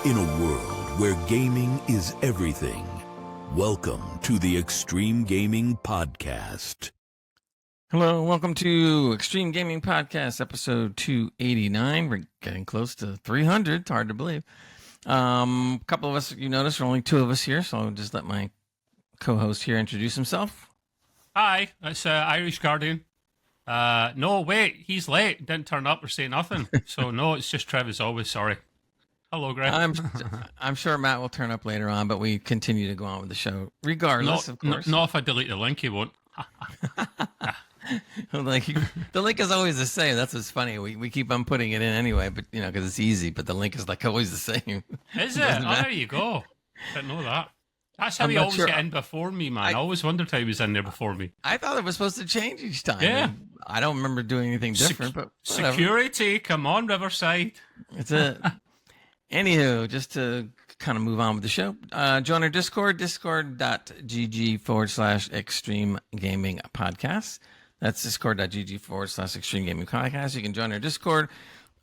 In a world where gaming is everything, welcome to the Extreme Gaming Podcast. Hello, welcome to Extreme Gaming Podcast, episode 289. We're getting close to 300. It's hard to believe. A couple of us, you notice, there are only two of us here, so I'll just let my co-host here introduce himself. Hi, it's Irish Guardian. No, wait, he's late. Didn't turn up or say nothing. So no, it's just Trev as always. Sorry. Hello, Greg. I'm sure Matt will turn up later on, but we continue to go on with the show regardless, of course. Not if I delete the link, he won't. The link is always the same. That's what's funny. We keep on putting it in anyway, but because it's easy. But the link is like always the same. Is it? Oh, there you go. Didn't know that. That's how he always get in before me, man. I always wondered how he was in there before me. I thought it was supposed to change each time. Yeah. I don't remember doing anything different, but whatever. Security, come on, Riverside. That's it. Anywho, just to kind of move on with the show, join our Discord, discord.gg/Extreme Gaming Podcast. That's discord.gg/Extreme Gaming Podcast. You can join our Discord.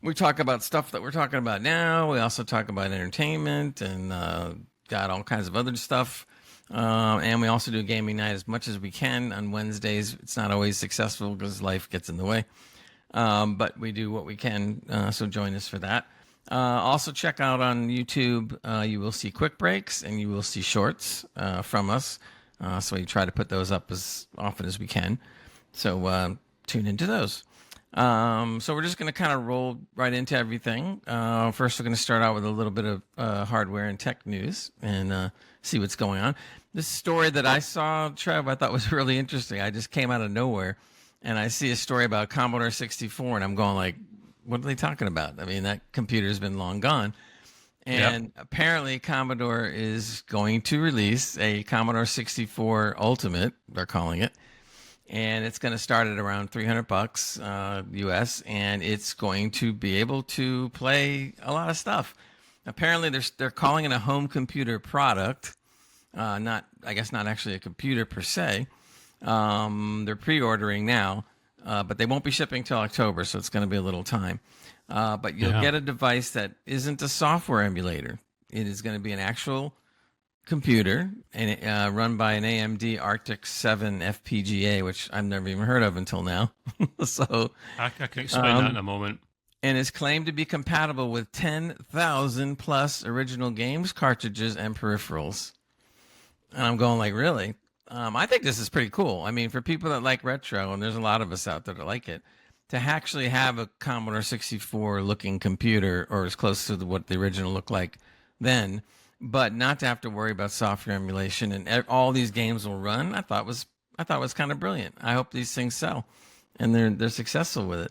We talk about stuff that we're talking about now. We also talk about entertainment and got all kinds of other stuff. And we also do a gaming night as much as we can on Wednesdays. It's not always successful because life gets in the way. But we do what we can. So join us for that. Also check out on YouTube. You will see quick breaks and you will see shorts from us. So we try to put those up as often as we can. So tune into those. So we're just going to kind of roll right into everything. First, we're going to start out with a little bit of hardware and tech news and see what's going on. This story that I saw, Trev, I thought was really interesting. I just came out of nowhere and I see a story about Commodore 64 and I'm going like, what are they talking about? I mean, that computer's been long gone. And apparently Commodore is going to release a Commodore 64 Ultimate, they're calling it. And it's going to start at around $300 US, and it's going to be able to play a lot of stuff. Apparently, they're calling it a home computer product, not actually a computer per se. They're pre-ordering now, but they won't be shipping till October, so it's going to be a little time. But you'll get a device that isn't a software emulator. It is going to be an actual computer and run by an AMD Arctic 7 FPGA, which I've never even heard of until now. So I can explain that in a moment. And is claimed to be compatible with 10,000 plus original games, cartridges, and peripherals. And I'm going like, really? I think this is pretty cool. I mean, for people that like retro, and there's a lot of us out there that like it, to actually have a Commodore 64 looking computer, or as close to what the original looked like then, but not to have to worry about software emulation and all these games will run, I thought was kind of brilliant. I hope these things sell and they're successful with it.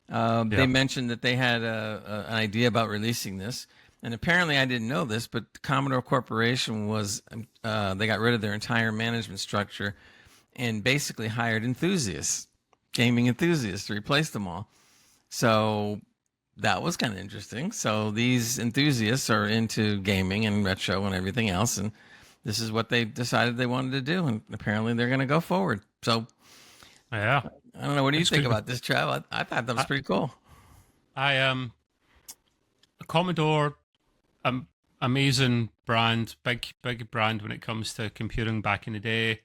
They mentioned that they had an idea about releasing this, and apparently I didn't know this, but Commodore Corporation they got rid of their entire management structure and basically hired gaming enthusiasts to replace them all. So that was kind of interesting. So these enthusiasts are into gaming and retro and everything else, and this is what they decided they wanted to do, and apparently they're going to go forward. So, yeah, I don't know. What do you think about this, Trav? I thought that was pretty cool. A Commodore, amazing brand, big brand when it comes to computing back in the day.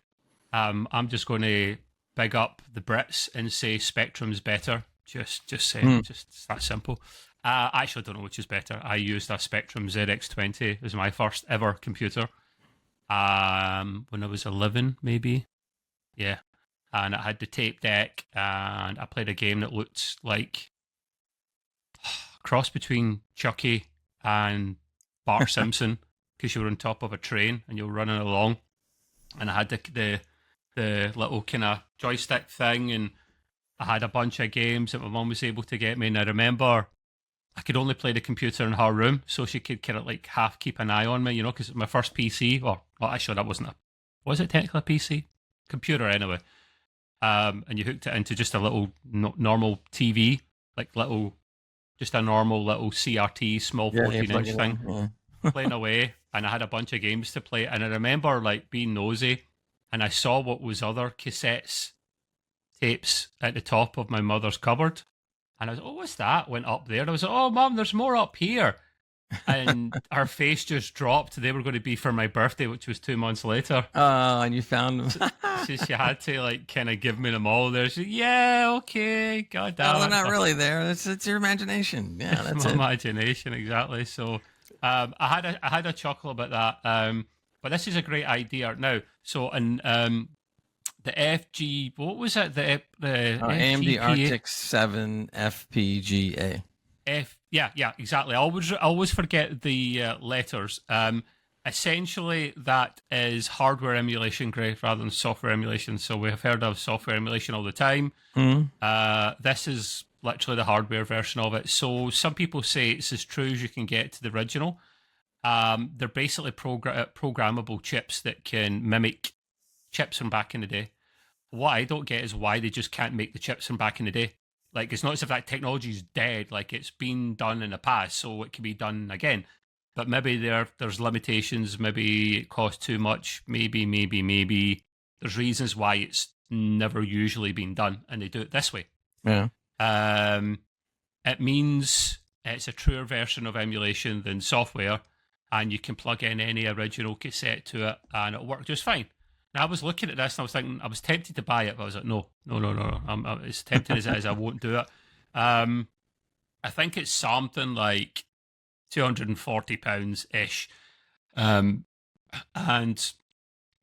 I'm just going to big up the Brits and say Spectrum's better. Just saying, just that simple. I actually don't know which is better. I used a Spectrum ZX20 as my first ever computer when I was 11, maybe. Yeah. And it had the tape deck, and I played a game that looked like a cross between Chucky and Bart Simpson, because you were on top of a train and you were running along. And I had the little kind of joystick thing, and I had a bunch of games that my mum was able to get me, and I remember I could only play the computer in her room, so she could kind of like half keep an eye on me, because it was my first PC, or well, actually that wasn't was it technically a PC? Computer anyway. And you hooked it into just a little normal TV, just a normal little CRT, small 14-inch thing, playing away, and I had a bunch of games to play, and I remember like being nosy, and I saw what was other cassettes, tapes at the top of my mother's cupboard, and I was, oh, what's that? Went up there, and I was like, oh, Mum, there's more up here. and her face just dropped. They were going to be for my birthday, which was 2 months later. Oh, and you found them. She had to like kind of give me them all there. She, yeah, okay, god damn No, it. they're not really there. It's your imagination. Yeah, that's My it. imagination, exactly. So I had a chuckle about that. But this is a great idea now. So in the FG, what was it? The AMD FGPA Arctic 7 FPGA. yeah, exactly. I always forget the letters. Essentially, that is hardware emulation, Greg, rather than software emulation. So we have heard of software emulation all the time. This is literally the hardware version of it. So some people say it's as true as you can get to the original. They're basically programmable chips that can mimic chips from back in the day. What I don't get is why they just can't make the chips from back in the day. Like, it's not as if that technology is dead. Like, it's been done in the past, so it can be done again. But maybe there's limitations. Maybe it costs too much. Maybe there's reasons why it's never usually been done, and they do it this way. Yeah. It means it's a truer version of emulation than software, and you can plug in any original cassette to it, and it'll work just fine. Now, I was looking at this, and I was thinking, I was tempted to buy it, but I was like, no. It's tempting as it is, I won't do it. I think it's something like £240-ish. And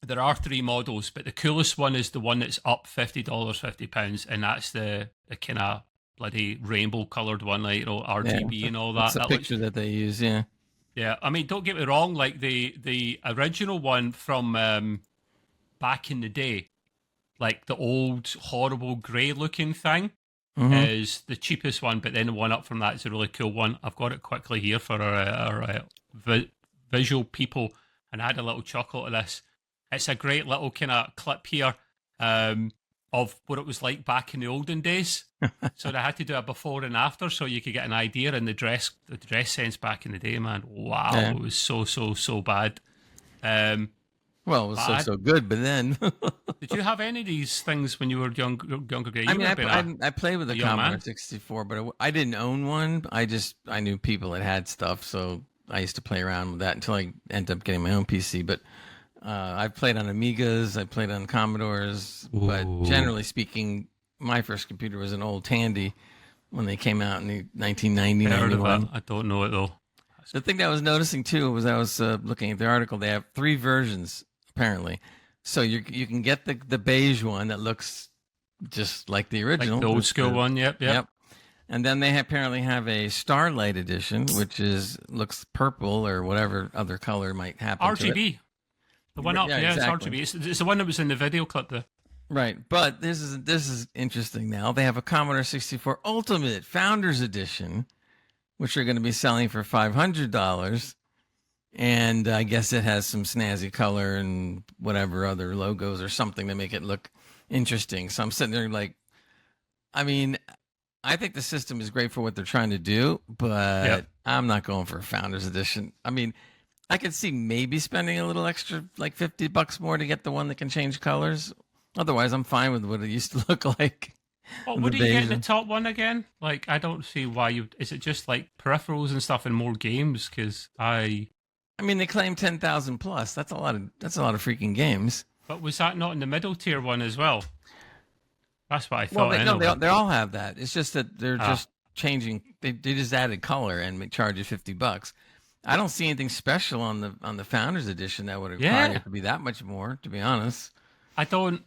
there are 3 models, but the coolest one is the one that's up $50, £50, and that's the kind of bloody rainbow coloured one, like, you know, RGB and all that. That's the that picture that they use, yeah. Yeah, I mean, don't get me wrong, like the original one from back in the day, like the old horrible grey looking thing, is the cheapest one, but then the one up from that is a really cool one. I've got it quickly here for our visual people, and I had a little chuckle at this. It's a great little kind of clip here of what it was like back in the olden days. So they had to do a before and after so you could get an idea. And the dress sense back in the day, man, wow, yeah. It was so bad. Well, it was so good, but then... Did you have any of these things when you were younger? I mean, I played with a Commodore 64, but I didn't own one. I knew people that had stuff, so I used to play around with that until I ended up getting my own PC. But I played on Amigas, I played on Commodores, but generally speaking, my first computer was an old Tandy when they came out in the 1990. I heard of that. I don't know it, though. The thing that I was noticing, too, was I was looking at the article. They have 3 versions, apparently. So you can get the beige one that looks just like the original. Like the old school one, yep. And then they apparently have a Starlight edition, which looks purple or whatever other color might happen RGB. to it. The one up, exactly. It's RGB. It's the one that was in the video clip there. Right, but this is interesting now. They have a Commodore 64 Ultimate Founders Edition, which are going to be selling for $500. And I guess it has some snazzy color and whatever other logos or something to make it look interesting. So I'm sitting there like, I mean, I think the system is great for what they're trying to do, but I'm not going for a Founders Edition. I mean, I could see maybe spending a little extra, like $50 more to get the one that can change colors. Otherwise, I'm fine with what it used to look like. Well, what do you get in the top one again? Like, I don't see why you... Is it just like peripherals and stuff and more games? Because I mean, they claim 10,000 plus. That's a lot of freaking games. But was that not in the middle tier one as well? That's what I thought. Well, they all have that. It's just that they're just changing. They just added color and charge you $50. I don't see anything special on the Founders Edition that would require it to be that much more. To be honest, I don't.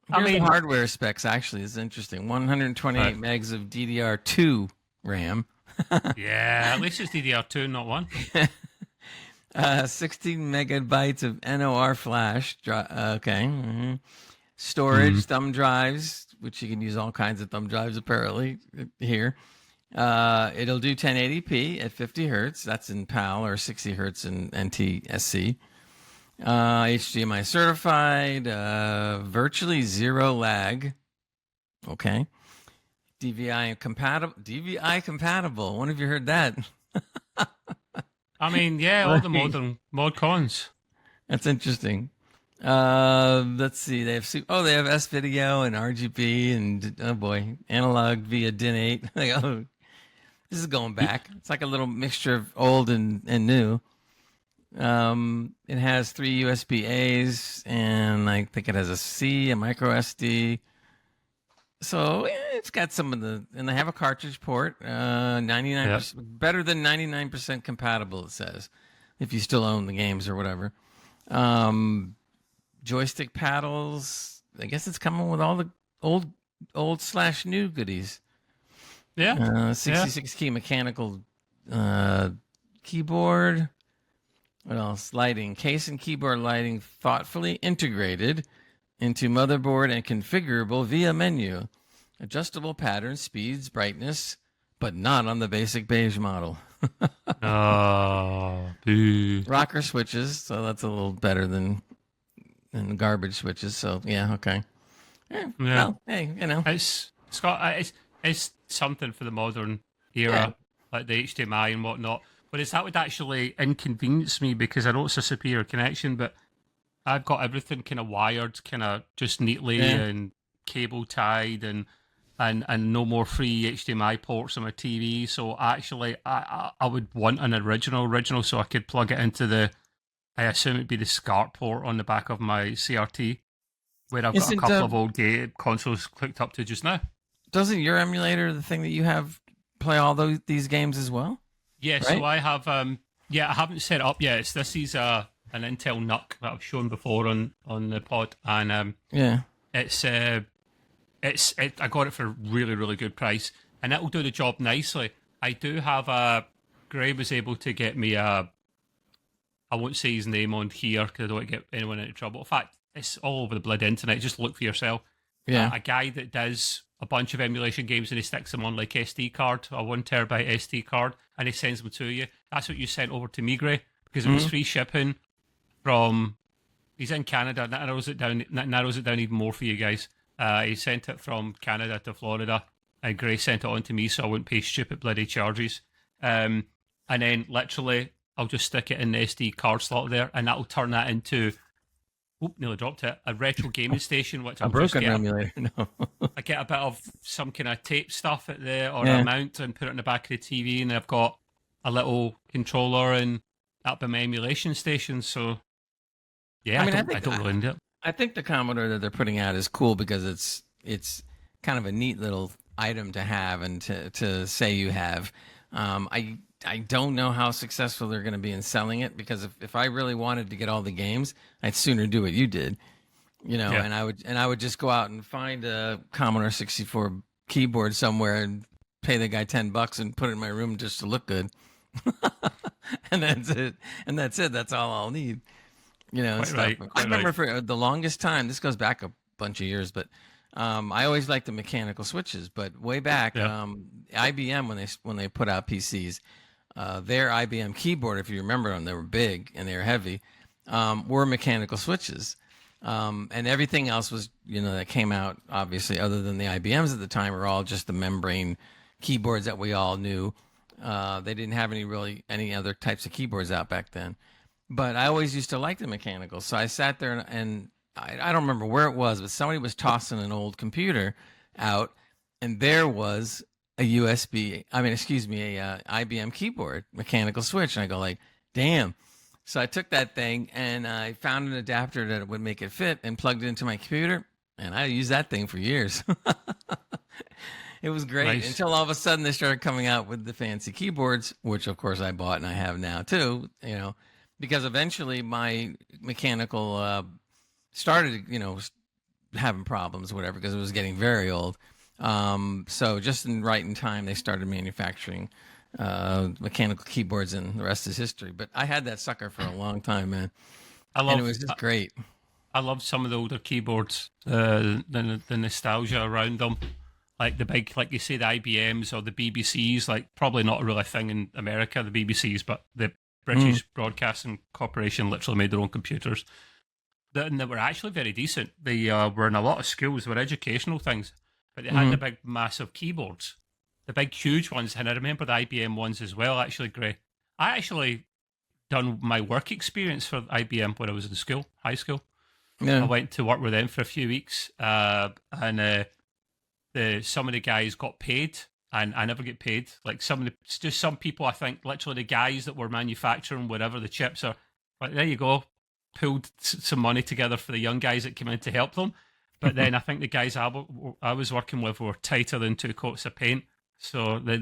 The hardware specs actually is interesting. 128 megs of DDR2 RAM. Yeah, at least it's DDR2, not 1. 16 megabytes of NOR flash. Storage, thumb drives, which you can use all kinds of thumb drives apparently here. It'll do 1080p at 50 hertz. That's in PAL, or 60 hertz in NTSC. HDMI certified, virtually zero lag. Okay. DVI compatible. When have you heard that? I mean, yeah, all the modern mod cons. That's interesting. Let's see. They have S video and RGB and analog via DIN 8. This is going back. It's like a little mixture of old and new. It has 3 USB A's, and I think it has a C, a micro SD. So it's got some of the, and they have a cartridge port. 99%, better than 99% compatible. It says, if you still own the games or whatever. Joystick paddles. I guess it's coming with all the old/new goodies. Yeah. 66 key mechanical keyboard. What else? Lighting. Case and keyboard lighting thoughtfully integrated into motherboard and configurable via menu. Adjustable pattern, speeds, brightness, but not on the basic beige model. Boo. Rocker switches, so that's a little better than garbage switches. So yeah, okay. Yeah. Well, hey, it's something for the modern era, like the HDMI and whatnot. Whereas that would actually inconvenience me because I know it's a superior connection, but I've got everything kind of wired, kind of just neatly and cable tied, and no more free HDMI ports on my TV. So actually, I would want an original, so I could plug it into I assume it'd be the SCART port on the back of my CRT, where I've got a couple of old game consoles hooked up to just now. Doesn't your emulator, the thing that you have, play all these games as well? Yeah, right? So I have, I haven't set it up yet. This is an Intel NUC that I've shown before on the pod, and I got it for a really, really good price, and that will do the job nicely. I do have Gray was able to get me I won't say his name on here because I don't want to get anyone into trouble. In fact, it's all over the blood internet. Just look for yourself. Yeah, a guy that does a bunch of emulation games and he sticks them on like SD card, a 1 terabyte SD card, and he sends them to you. That's what you sent over to me, Gray, because it was free shipping from. He's in Canada. That narrows it down even more for you guys. He sent it from Canada to Florida, and Gray sent it on to me, so I wouldn't pay stupid bloody charges. And then literally, I'll just stick it in the SD card slot there, and that'll turn that into. Oop, nearly dropped it. A retro gaming station, which I'll just get emulator. No. I get a bit of some kind of tape stuff at there, or a mount, and put it in the back of the TV, and I've got a little controller and that'll be my emulation station. So, yeah, I don't really need it. I think the Commodore that they're putting out is cool because it's kind of a neat little item to have and to say you have. I don't know how successful they're going to be in selling it because if I really wanted to get all the games, I'd sooner do what you did, and I would just go out and find a Commodore 64 keyboard somewhere and pay the guy $10 and put it in my room just to look good. And that's it. That's all I'll need, and stuff. Right. I remember for the longest time, this goes back a bunch of years, but I always liked the mechanical switches, but way back, IBM, when they put out PCs, their IBM keyboard, if you remember them, they were big and they were heavy, were mechanical switches. And everything else was, that came out, obviously, other than the IBMs at the time, were all just the membrane keyboards that we all knew. They didn't have any other types of keyboards out back then. But I always used to like the mechanical. So I sat there and I don't remember where it was, but somebody was tossing an old computer out, and there was a IBM keyboard, mechanical switch. And I go like, damn. So I took that thing and I found an adapter that would make it fit and plugged it into my computer. And I used that thing for years. It was great until all of a sudden they started coming out with the fancy keyboards, which of course I bought and I have now too, because eventually my mechanical started, having problems or whatever, because it was getting very old. So just in time, they started manufacturing mechanical keyboards, and the rest is history. But I had that sucker for a long time, man. And it was just great. I love some of the older keyboards, the nostalgia around them. Like the big, like you say, the IBMs or the BBCs, like probably not really a thing in America, the BBCs, but the British Broadcasting Corporation literally made their own computers. And they were actually very decent. They were in a lot of schools, were educational things, but they had the big, massive keyboards, the big, huge ones. And I remember the IBM ones as well, actually, Gray. I actually done my work experience for IBM when I was in school, high school. Yeah. I went to work with them for a few weeks, and some of the guys got paid and I never get paid. Like just some people, I think, literally the guys that were manufacturing whatever the chips are, like, there you go, pulled some money together for the young guys that came in to help them. But then I think the guys I was working with were tighter than 2 coats of paint, so they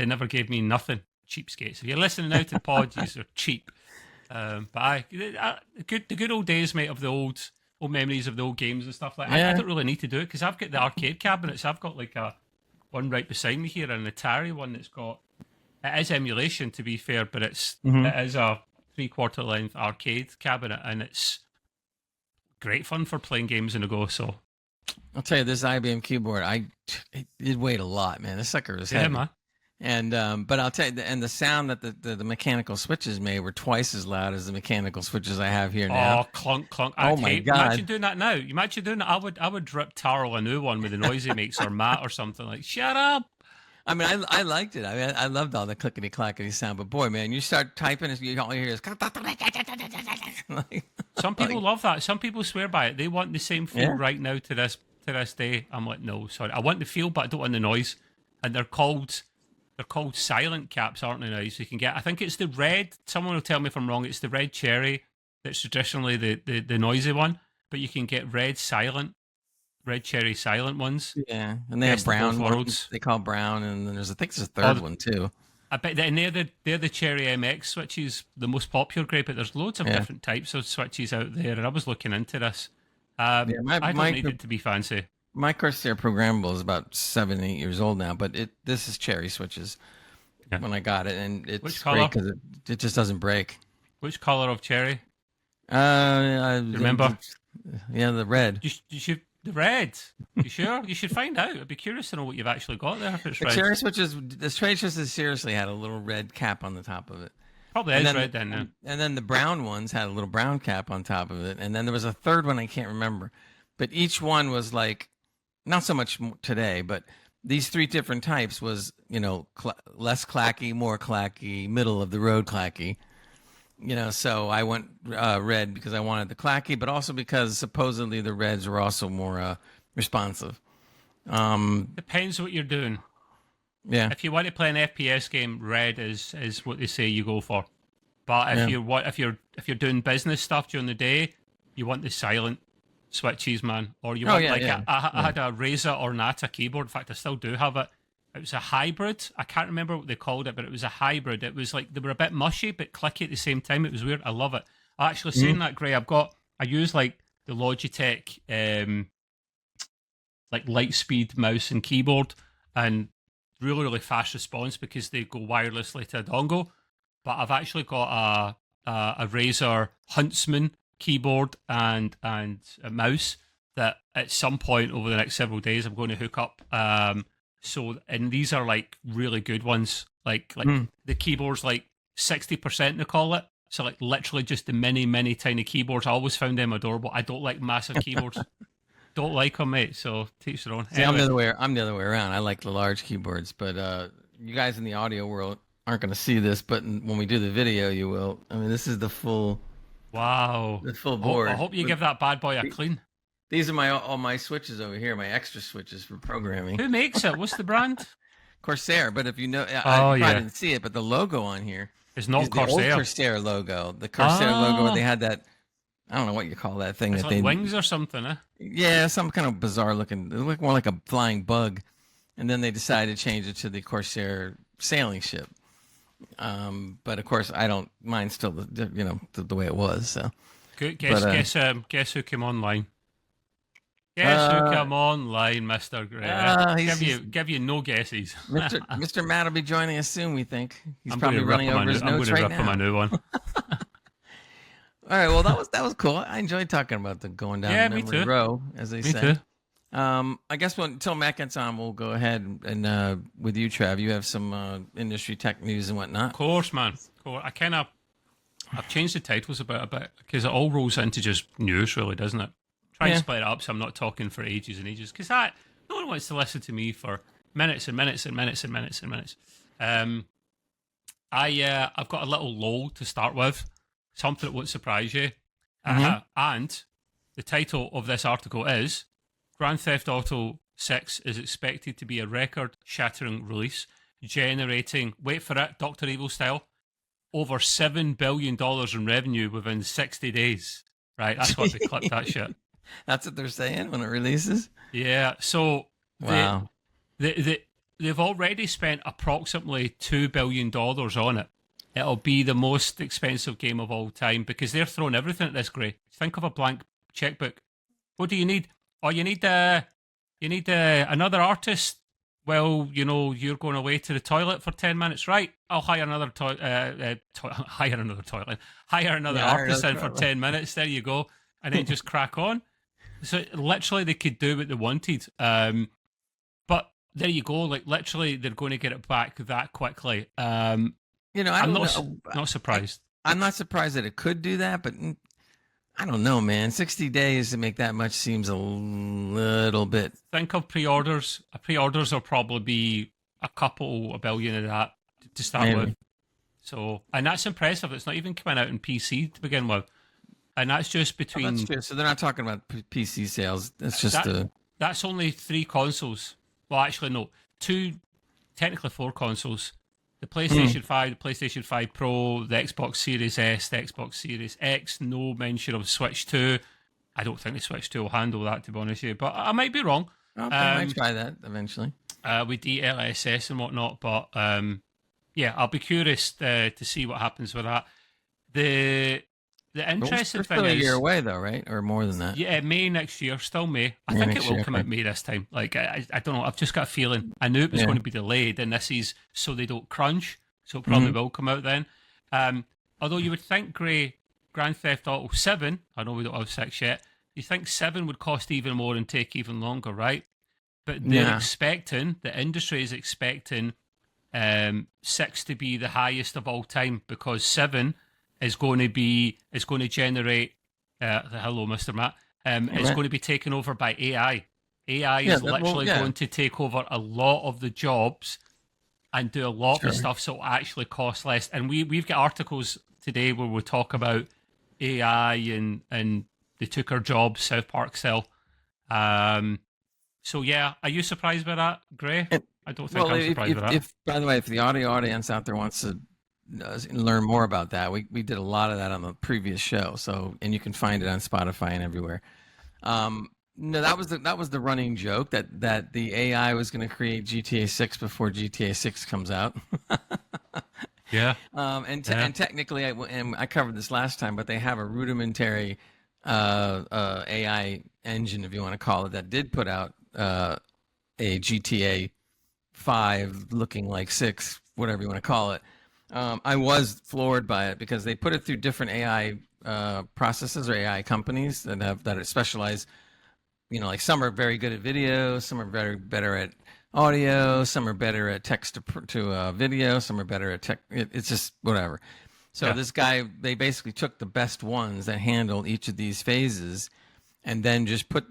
never gave me nothing. Cheapskates. If you're listening now to pods, you're cheap. But the good old days, mate, of the old memories of the old games and stuff like that. I don't really need to do it because I've got the arcade cabinets. I've got like a one right beside me here, an Atari one that's got, it is emulation to be fair, but it is a 3/4 length arcade cabinet, and it's great fun for playing games in a go. So I'll tell you, this IBM keyboard, it weighed a lot, man. This sucker was heavy. Man. And but I'll tell you, and the sound that the mechanical switches made were twice as loud as the mechanical switches I have here now. Oh, clunk, clunk. My God. Imagine doing that now. You imagine doing that. I would rip Taro a new one with the noise he makes, or Matt or something. Like, shut up. I mean, I liked it. I mean, I loved all the clickety clackety sound. But boy, man, you start typing, and all you hear is. Some people love that. Some people swear by it. They want the same feel right now to this day. I'm like, no, sorry. I want the feel, but I don't want the noise. And they're called silent caps, aren't they now? So you can get, I think it's the red, someone will tell me if I'm wrong, it's the red cherry that's traditionally the noisy one, but you can get red cherry silent ones. Yeah, and they have brown ones. They call brown, and then I think there's a third one too. I bet, and they're the Cherry MX switches, the most popular grade, but there's loads of different types of switches out there, and I was looking into this. I don't need it to be fancy. My Corsair programmable is about 7-8 years old now, but this is cherry switches when I got it, and it's great because it just doesn't break. Which color of cherry? Remember? Yeah, the red. The red. You sure? You should find out. I'd be curious to know what you've actually got there. If it's the red. Cherry switches, the cherry switches seriously had a little red cap on the top of it. Probably is red then. And then the brown ones had a little brown cap on top of it, and then there was a third one I can't remember, but each one was like. Not so much today, but these 3 different types was, less clacky, more clacky, middle of the road clacky. So I went red because I wanted the clacky, but also because supposedly the reds were also more responsive. Depends what you're doing. Yeah. If you want to play an FPS game, red is what they say you go for. But if you're doing business stuff during the day, you want the silent switches, man, or you want I had a Razer Ornata keyboard. In fact, I still do have it. It was a hybrid. I can't remember what they called it, but it was a hybrid. It was like they were a bit mushy but clicky at the same time. It was weird. I love it. Actually, saying that, Gray, I use like the Logitech like Lightspeed mouse and keyboard, and really fast response because they go wirelessly to a dongle. But I've actually got a Razer Huntsman keyboard and a mouse that at some point over the next several days I'm going to hook up. And these are like really good ones. Like the keyboard's like 60% they call it. So like literally just the many tiny keyboards. I always found them adorable. I don't like massive keyboards. Don't like them, mate. So teach their own. See, anyway. I'm the other way around. I like the large keyboards, but you guys in the audio world aren't going to see this, but when we do the video, you will. I mean, this is the full. Wow. The full board. I hope you give that bad boy a clean. These are all my switches over here, my extra switches for programming. Who makes it? What's the brand? Corsair, but if you know, I didn't see it, but the logo on here is not Corsair. The old Corsair logo. The Corsair logo where they had that, I don't know what you call that thing. It's like wings or something, eh? Yeah, some kind of bizarre looking, it looked more like a flying bug. And then they decided to change it to the Corsair sailing ship. But of course, I don't mind still the way it was. So, guess who came online? Guess who came online, Mr. Gray? Give you no guesses. Mr. Matt will be joining us soon. We think he's probably running over his notes right now. I'm going to rip him a new one. All right. Well, that was cool. I enjoyed talking about the going down memory row, as they say. Me too. I guess until Matt gets on, we'll go ahead and with you, Trav, you have some industry tech news and whatnot. Of course, man. I've changed the titles a bit because it all rolls into just news, really, doesn't it? Try and split it up so I'm not talking for ages and ages because no one wants to listen to me for minutes and minutes and minutes and minutes and minutes. I've got a little lull to start with, something that won't surprise you, and the title of this article is Grand Theft Auto 6 is expected to be a record-shattering release, generating, wait for it, Dr. Evil style, over $7 billion in revenue within 60 days. Right, that's what they clipped that shit. That's what they're saying when it releases? Yeah, so Wow. they've already spent approximately $2 billion on it. It'll be the most expensive game of all time because they're throwing everything at this, Gray. Think of a blank checkbook. What do you need? Oh, you need another artist. Well, you're going away to the toilet for 10 minutes, right? I'll hire another hire another artist in for 10 minutes. There you go, and then just crack on. So literally, they could do what they wanted. But there you go. Like literally, they're going to get it back that quickly. I'm not surprised. I'm not surprised that it could do that, but I don't know, man. 60 days to make that much seems a little bit. Think of pre-orders. Pre-orders will probably be a billion of that to start with. So, and that's impressive. It's not even coming out in PC to begin with. And that's just between... Oh, that's true. So they're not talking about PC sales. It's just That's only 3 consoles. Well, actually, no. 2, technically 4 consoles. The PlayStation 5, the PlayStation 5 Pro, the Xbox Series S, the Xbox Series X, no mention of Switch 2. I don't think the Switch 2 will handle that, to be honest with you, but I might be wrong. Okay, I might try that eventually. With DLSS and whatnot, but yeah, I'll be curious to see what happens with that. The interesting thing is... We're still a year away, though, right? Or more than that? Yeah, May next year, still May. I think it will come out May this time. Like, I don't know, I've just got a feeling. I knew it was going to be delayed, and this is so they don't crunch, so it probably will come out then. Although you would think, Gray, Grand Theft Auto 7, I know we don't have 6 yet, you think 7 would cost even more and take even longer, right? But they're expecting, the industry is expecting 6 to be the highest of all time because 7... is going to generate, hello, Mr. Matt, is going to be taken over by AI. AI is literally going to take over a lot of the jobs and do a lot of the stuff so it'll actually cost less. And we've got articles today where we talk about AI and they took our jobs, South Park style. So yeah, are you surprised by that, Gray? I don't think I'm surprised by that. By the way, if the audio audience out there wants to learn more about that, we did a lot of that on the previous show, and you can find it on Spotify and everywhere. No, that was the running joke that the AI was going to create GTA 6 before GTA 6 comes out. Yeah. And technically, I covered this last time, but they have a rudimentary AI engine, if you want to call it, that did put out a GTA 5 looking like 6, whatever you want to call it. I was floored by it because they put it through different AI processes or AI companies that are specialized. Like some are very good at video, some are better at audio, some are better at text to video, some are better at tech. It's just whatever. So this guy, they basically took the best ones that handled each of these phases, and then just put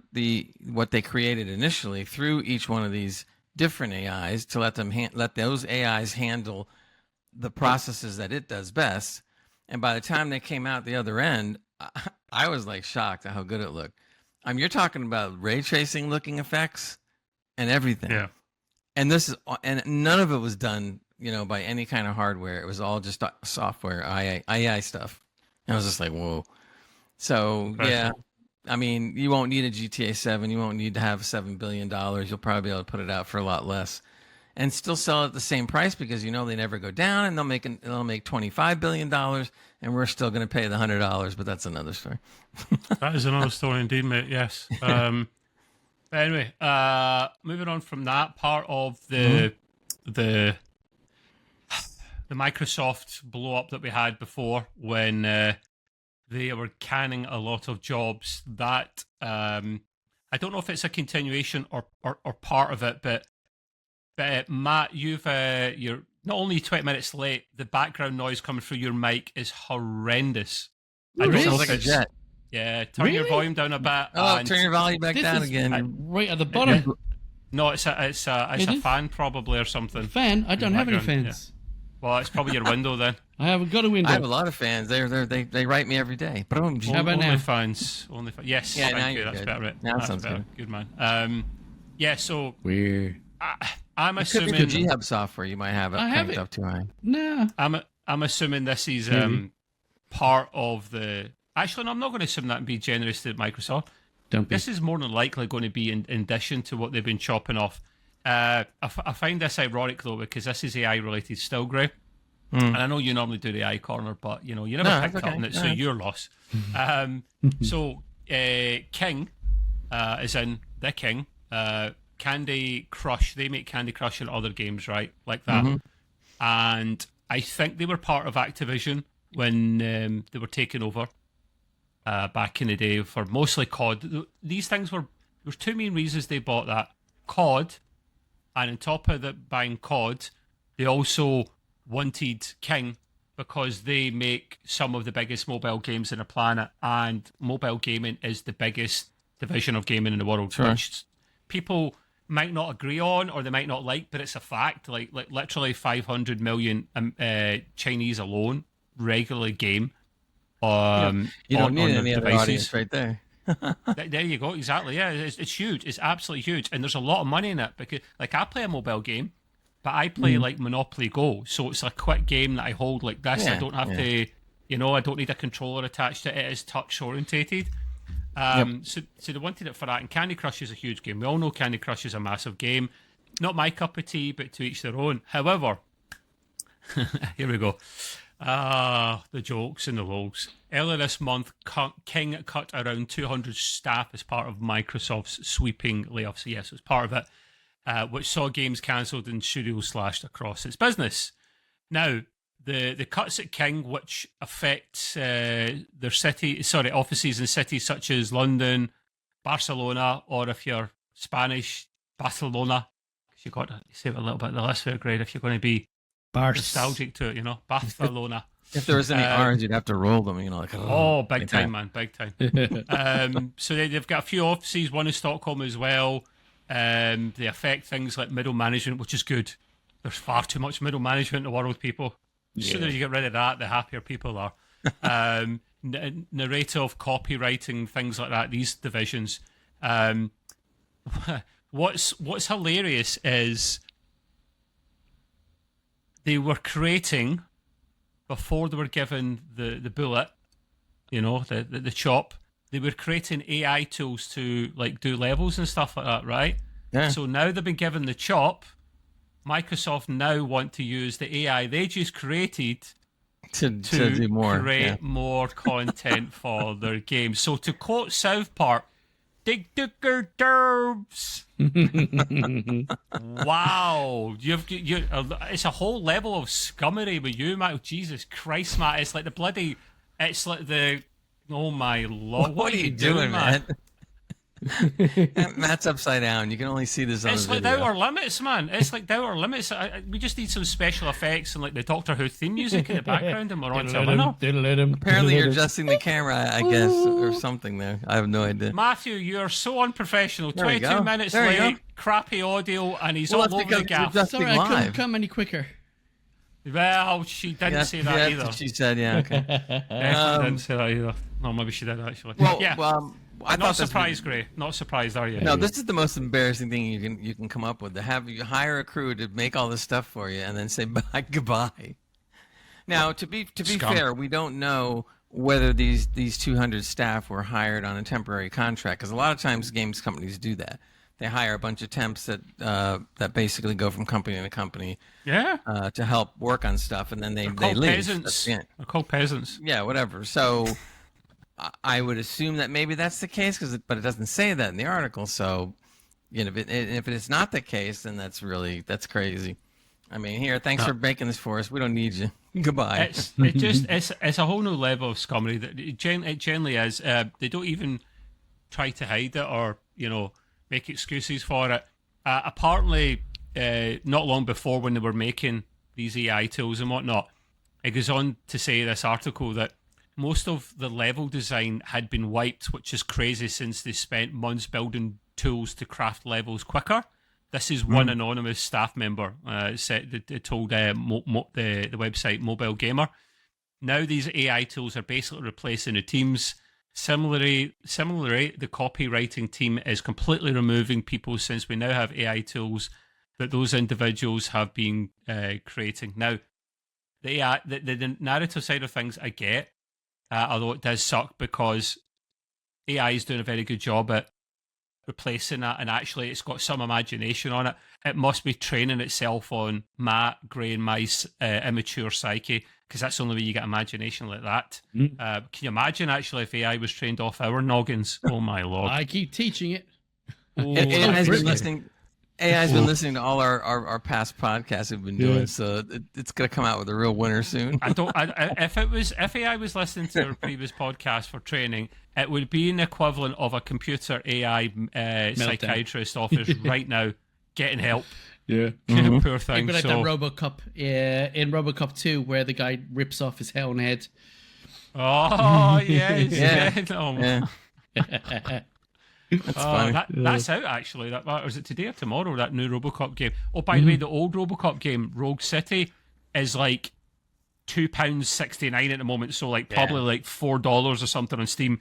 what they created initially through each one of these different AIs to let those AIs handle the processes that it does best. And by the time they came out the other end, I was like shocked at how good it looked. You're talking about ray tracing looking effects and everything. Yeah. And none of it was done, by any kind of hardware. It was all just software, AI stuff. And I was just like, whoa. So yeah, you won't need a GTA 7. You won't need to have $7 billion. You'll probably be able to put it out for a lot less and still sell it at the same price because they never go down, and they'll make $25 billion, and we're still going to pay the $100. But that's another story. That is another story indeed, mate. Yes. Anyway, moving on from that part of the Microsoft blow up that we had before when they were canning a lot of jobs. That I don't know if it's a continuation or part of it, but Matt, you're not only 20 minutes late. The background noise coming through your mic is horrendous. I don't know if it's a jet. Yeah, turn your volume down a bit. Oh, turn your volume back down again. Right at the bottom. No, it's a fan probably or something. Fan? I don't have any fans. Yeah. Well, it's probably your window then. I haven't got a window. I have a lot of fans. They write me every day. But how about only now? Fans. Only fans. Yes. Yeah, thank now you. you're That's good. better. Right? Now That's sounds better. good. Good man. Yeah, so Weird. I'm It could be assuming the G-Hub software. You might have it I have cranked it. up too high. Nah. I'm assuming this is Maybe. part of the. Actually, no, I'm not going to assume that and be generous to Microsoft. Don't be. This is more than likely going to be in addition to what they've been chopping off. I find this ironic though because this is AI related still, Gray. And I know you normally do the eye corner, but you never No, picked that's up okay. on it, No, so it's- your loss. So King is in the King. Candy Crush. They make Candy Crush and other games, right, like that. And I think they were part of Activision when they were taken over back in the day for mostly COD. These things were. There's two main reasons they bought that COD, and on top of that, buying COD, they also wanted King because they make some of the biggest mobile games on the planet, and mobile gaming is the biggest division of gaming in the world, Sure. which people might not agree on or they might not like, but it's a fact. Like literally 500 million Chinese alone regularly game. You On don't need their any other devices. audience right there. There you go. Exactly. Yeah, it's huge. It's absolutely huge, and there's a lot of money in it because, like, I play a mobile game, but I play like Monopoly Go, so it's a quick game that I hold like this. I Yeah, don't have to, I don't need a controller attached to it. It is touch orientated. So they wanted it for that. And Candy Crush is a huge game. We all know Candy Crush is a massive game. Not my cup of tea, but to each their own. However, here we go. The jokes and the lols. Earlier this month, King cut around 200 staff as part of Microsoft's sweeping layoffs. Yes, it was part of it, which saw games cancelled and studios slashed across its business. Now, the cuts at King, which affect their offices in cities such as London, Barcelona, or if you're Spanish, Barcelona, because you've got to save it a little bit of the list there, Greg, if you're going to be nostalgic to it, Barcelona. If there was any R's, you'd have to roll them. Like Big time, man, big time. So they've got a few offices, one in Stockholm as well. They affect things like middle management, which is good. There's far too much middle management in the world, people. The sooner you get rid of that, the happier people are. Narrative, copywriting, things like that, these divisions. What's hilarious is they were creating, before they were given the bullet, the chop, they were creating AI tools to like do levels and stuff like that, right? Yeah. So now they've been given the chop. Microsoft now want to use the AI they just created to do more. create more content for their games. So to quote South Park, dig digger derbs. Wow, it's a whole level of scummery with you, Matt. Jesus Christ, Matt! It's like oh my lord, What are you doing, Matt? Matt's upside down. You can only see this on It's the like video. Outer Limits, man. It's like the Outer Limits. We just need some special effects and like the Doctor Who theme music in the background, and we're on to a winner. Apparently, you're adjusting the camera, I guess, or something there. I have no idea. Matthew, you're so unprofessional. There we 22 go. minutes There you late, go. crappy audio, and he's Well, all that's over the because gaff. you're adjusting Sorry, I couldn't live. come any quicker. Well, she didn't say that That's either. what she said, yeah. Okay. Definitely didn't say that either. No, maybe she did actually. Well, yeah. I Not thought this surprised, Gray. Not surprised, are you? No, this is the most embarrassing thing you can come up with. To have you hire a crew to make all this stuff for you and then say bye goodbye. Now, to be Scum. fair, we don't know whether these 200 staff were hired on a temporary contract, because a lot of times games companies do that. They hire a bunch of temps that basically go from company to company Yeah. to help work on stuff, and then they Called leave. peasants. That's the end. They're called peasants. Yeah, whatever. So I would assume that maybe that's the case, but it doesn't say that in the article. So, if it is not the case, then that's crazy. I mean, here, thanks for making this for us. We don't need you. Goodbye. It's a whole new level of scummery that it generally is. They don't even try to hide it or make excuses for it. Apparently, not long before when they were making these AI tools and whatnot, it goes on to say this article that most of the level design had been wiped, which is crazy since they spent months building tools to craft levels quicker. This is one anonymous staff member they told the website Mobile Gamer. Now these AI tools are basically replacing the teams Similarly, the copywriting team is completely removing people since we now have AI tools that those individuals have been creating. Now, the AI, the narrative side of things I get, although it does suck because AI is doing a very good job at replacing that, and actually it's got some imagination on it. It must be training itself on Matt, Gray, and my immature psyche, because that's the only way you get imagination like that. Can you imagine actually if AI was trained off our noggins? Oh my lord! I keep teaching it. Oh, AI's been listening to all our past podcasts we've been doing, so it's going to come out with a real winner soon. If AI was listening to our previous podcast for training, it would be an equivalent of a computer AI psychiatrist office right now getting help. Yeah. Poor thing. But like that RoboCop in RoboCop 2 where the guy rips off his own head. Oh, yes. Yeah. That's funny. That's out, actually. Was it today or tomorrow, that new RoboCop game? Oh, by the way, the old RoboCop game, Rogue City, is like £2.69 at the moment, so like probably like $4 or something on Steam.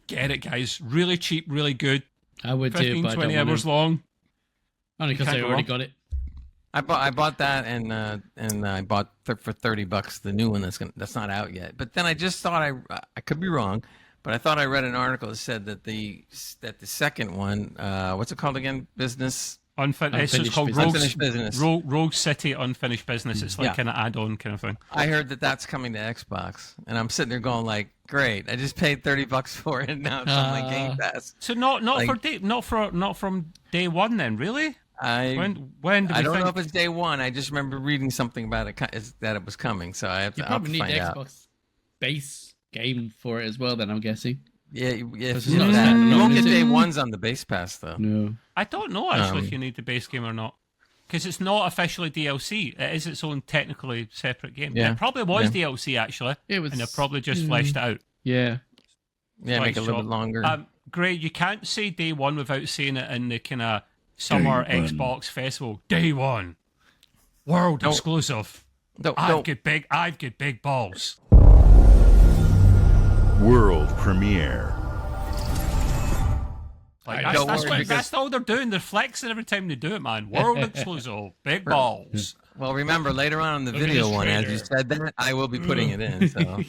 Get it, guys. Really cheap, really good. I would 15, do, but 20 hours long. Only because I already got it. I bought that and I bought for $30 the new one that's not out yet. But then I just thought I could be wrong, but I thought I read an article that said that the second one, what's it called again? It's called Unfinished Business. Rogue City Unfinished Business. It's like Yeah. an add-on kind of thing. I heard that's coming to Xbox, and I'm sitting there going like, great! I just paid $30 for it, and now it's on my Game Pass. So not from day one then, really? When do we I don't know think? if it's day one. I just remember reading something about it that it was coming, so I have to. You probably need find the out. Xbox base game for it as well, then I'm guessing. Yeah, Because if it's not that. standalone, You won't get is it? day ones on the base pass though. No. I don't know actually if you need the base game or not, because it's not officially DLC. It is its own technically separate game. Yeah. It probably was DLC actually, It was. and they probably just fleshed it out. Yeah. Yeah, make it a little bit longer. Great, you can't say day one without saying it in the kind of summer Xbox festival. Day one, world exclusive. I've got big balls. World premiere. That's all they're doing. They're flexing every time they do it, man. World exclusive, big balls. Well, remember later on in the Look at video this one, as trailer. you said that, I will be putting it in. So,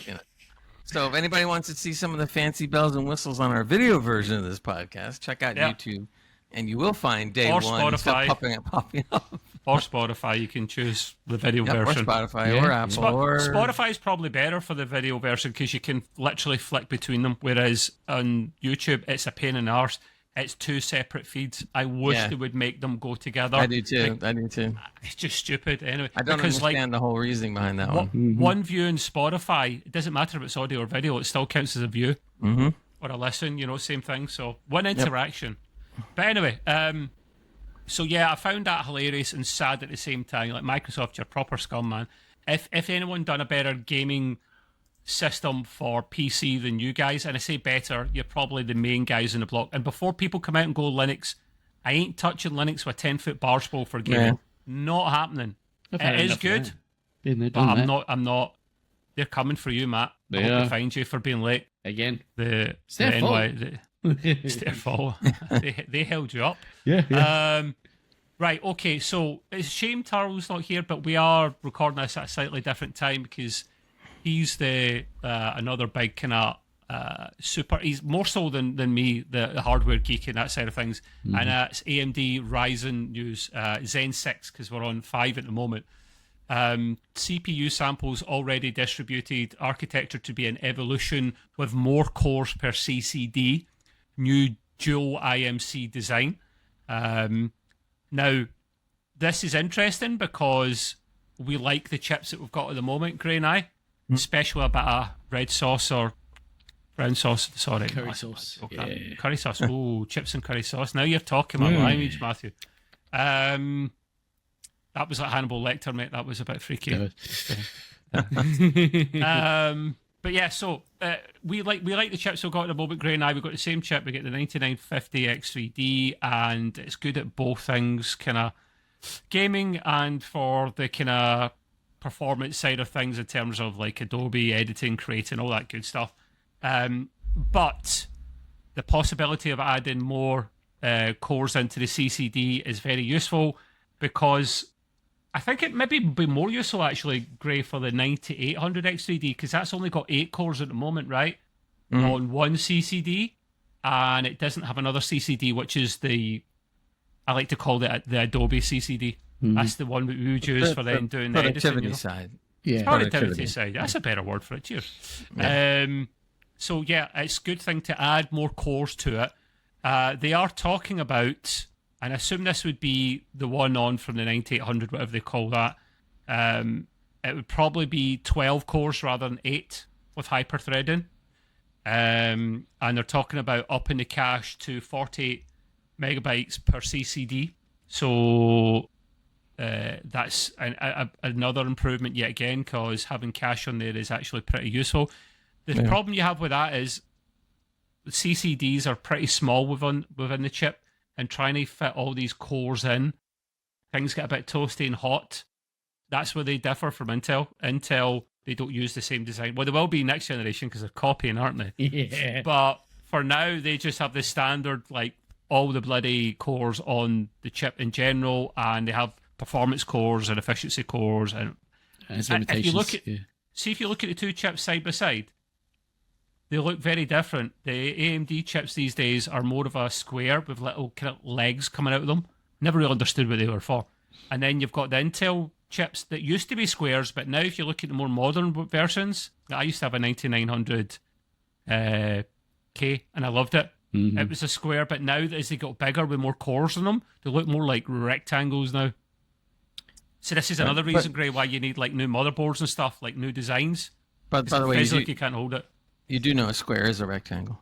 So if anybody wants to see some of the fancy bells and whistles on our video version of this podcast, check out YouTube, and you will find day Or one stuff Spotify. popping up. Or Spotify, you can choose the video version. Or Spotify, or Apple, or Spotify is probably better for the video version because you can literally flick between them. Whereas on YouTube, it's a pain in the arse. It's two separate feeds. I wish they would make them go together. I do too. It's just stupid. Anyway, I don't understand the whole reasoning behind that one. One view in Spotify, it doesn't matter if it's audio or video, it still counts as a view or a listen. Same thing. So one interaction. But anyway, so yeah, I found that hilarious and sad at the same time. Like Microsoft, you're proper scum, man. If anyone done a better gaming system for PC than you guys, and I say better, you're probably the main guys in the block. And before people come out and go Linux, I ain't touching Linux with a 10-foot bar spool for gaming. Yeah. Not happening. I've had It is enough of good, that. Been there, but done that. I'm not. They're coming for you, Matt. I hope they find you for being late. Again. It's their fault. It's their fault. They held you up. Yeah. Right, okay, so it's a shame Taro's not here, but we are recording this at a slightly different time because he's the another big kind of super. He's more so than me, the hardware geek and that side of things. And it's AMD Ryzen news, Zen 6, because we're on 5 at the moment. CPU samples already distributed, architecture to be an evolution with more cores per CCD, new dual IMC design. Now, this is interesting because we like the chips that we've got at the moment, Gray and I, especially a bit of red sauce or brown sauce. Sorry, Curry sauce. Okay. Yeah. Curry sauce. Oh, chips and curry sauce. Now you're talking my language, Matthew. That was like Hannibal Lecter, mate. That was a bit freaky. But yeah, so we like the chips we've got at the moment, Gray and I. We've got the same chip. We get the 9950 X3D, and it's good at both things, kind of gaming and for the kind of performance side of things in terms of like Adobe editing, creating, all that good stuff. But the possibility of adding more cores into the CCD is very useful, because I think it maybe be more useful actually, Gray, for the 9800 X3D, because that's only got 8 cores at the moment, right? On one CCD, and it doesn't have another CCD, which is I like to call it the Adobe CCD. That's the one we would use for then doing the productivity editing, side. Yeah. productivity side. That's a better word for it. Cheers. So yeah, it's a good thing to add more cores to it. They are talking about, and I assume this would be the one on from the 9800, whatever they call that. It would probably be 12 cores rather than 8 with hyper-threading. And they're talking about upping the cache to 48 megabytes per CCD. So that's another improvement yet again, because having cache on there is actually pretty useful. The problem you have with that is the CCDs are pretty small within the chip, and trying to fit all these cores in, things get a bit toasty and hot. That's where they differ from Intel. Intel, they don't use the same design. Well, they will be next generation because they're copying, aren't they? Yeah. But for now, they just have the standard, like, all the bloody cores on the chip in general, and they have performance cores and efficiency cores. And Its if limitations. you look at, see, if you look at the two chips side by side, they look very different. The AMD chips these days are more of a square with little kind of legs coming out of them. Never really understood what they were for. And then you've got the Intel chips that used to be squares, but now if you look at the more modern versions, I used to have a 9900 K, and I loved it. It was a square, but now as they got bigger with more cores in them, they look more like rectangles now. So this is another reason, Gray, why you need like new motherboards and stuff, like new designs. But by the way, physically you can't hold it. You do know a square is a rectangle.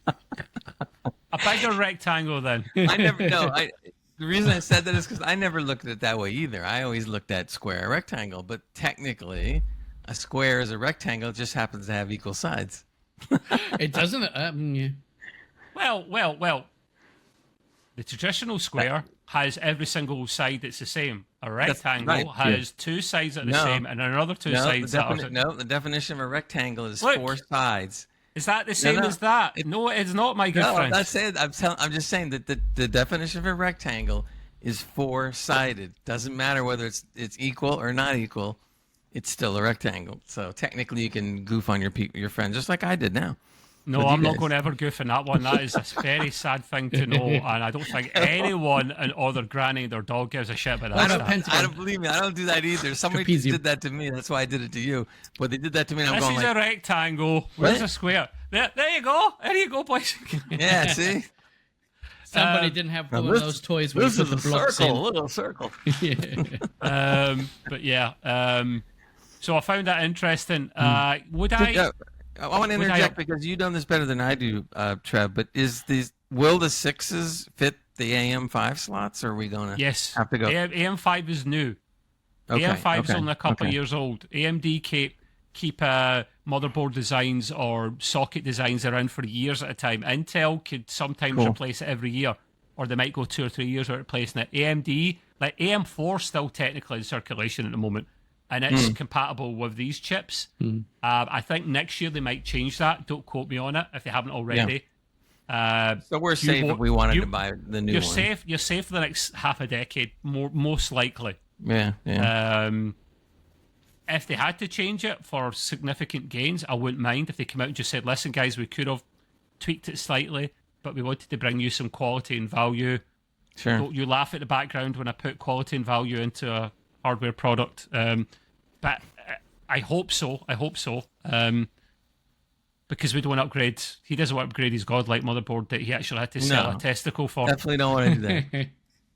A bigger rectangle, then. I never know. The reason I said that is because I never looked at it that way either. I always looked at square, rectangle, but technically, a square is a rectangle. It just happens to have equal sides. It doesn't. Yeah. Well. The traditional square has every single side that's the same. A rectangle has two sides that are the same, and another two sides that are... No, the definition of a rectangle is 4 sides. Is that the same as that? No, it's not, my good friend. I'm not saying. I'm just saying that the definition of a rectangle is 4-sided. Doesn't matter whether it's equal or not equal. It's still a rectangle. So technically, you can goof on your friends just like I did now. No, I'm not going to ever goof on that one. That is a very sad thing to know, and I don't think anyone and other granny, their dog, gives a shit about that. I don't believe me. I don't do that either. Somebody did that to me. That's why I did it to you. But they did that to me, and I'm going like... This is a rectangle. Where's a square? There you go. There you go, boys. Yeah, see? Somebody didn't have one of those toys where you put the blocks in. A little circle. But yeah. So I found that interesting. Would I... I want to interject because you've done this better than I do, Trev. But will the 6s fit the AM5 slots, or are we going to have to go? AM5 is new. AM5 is only a couple of years old. AMD keep motherboard designs or socket designs around for years at a time. Intel could sometimes replace it every year, or they might go 2 or 3 years without replacing it. AMD, like AM4, still technically in circulation at the moment. And it's compatible with these chips. I think next year they might change that. Don't quote me on it if they haven't already. So we're safe if we wanted to buy the new one. You're safe for the next half a decade, most likely. Yeah. If they had to change it for significant gains, I wouldn't mind if they came out and just said, listen, guys, we could have tweaked it slightly, but we wanted to bring you some quality and value. Sure. Don't you laugh at the background when I put quality and value into a hardware product. But I hope so. Because we don't want to upgrade. He doesn't want to upgrade his godlike motherboard that he actually had to sell a testicle for. Definitely don't want to do that.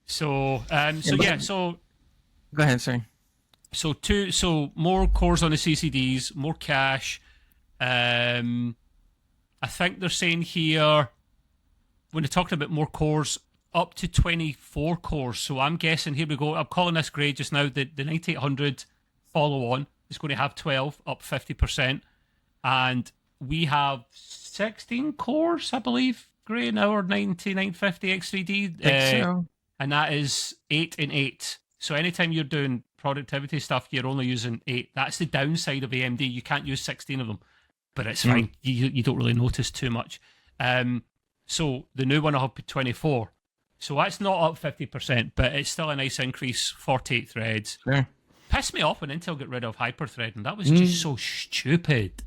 So go ahead, sorry. So more cores on the CCDs, more cache. I think they're saying here when they're talking about more cores, up to 24 cores. So I'm guessing, here we go, I'm calling this grade just now, the 9800 follow-on is going to have 12, up 50%. And we have 16 cores, I believe, Gray, in our 9950 X3D. And that is 8 and 8. So anytime you're doing productivity stuff, you're only using 8. That's the downside of AMD. You can't use 16 of them. but it's fine. You don't really notice too much. So the new one will have 24. So that's not up 50%, but it's still a nice increase, 48 threads. Sure. Pissed me off when Intel got rid of hyperthreading. That was just so stupid.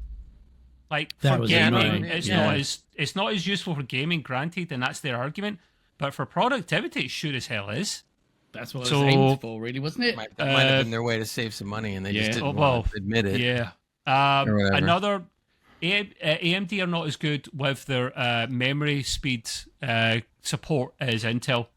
Like, That for was gaming, annoying. it's not as useful for gaming, granted, and that's their argument. But for productivity, it sure as hell is. That's what it was aimed for, really, wasn't it? That might have been their way to save some money, and they just didn't want to admit it. Yeah. Or whatever. Another, AMD are not as good with their memory speed support as Intel.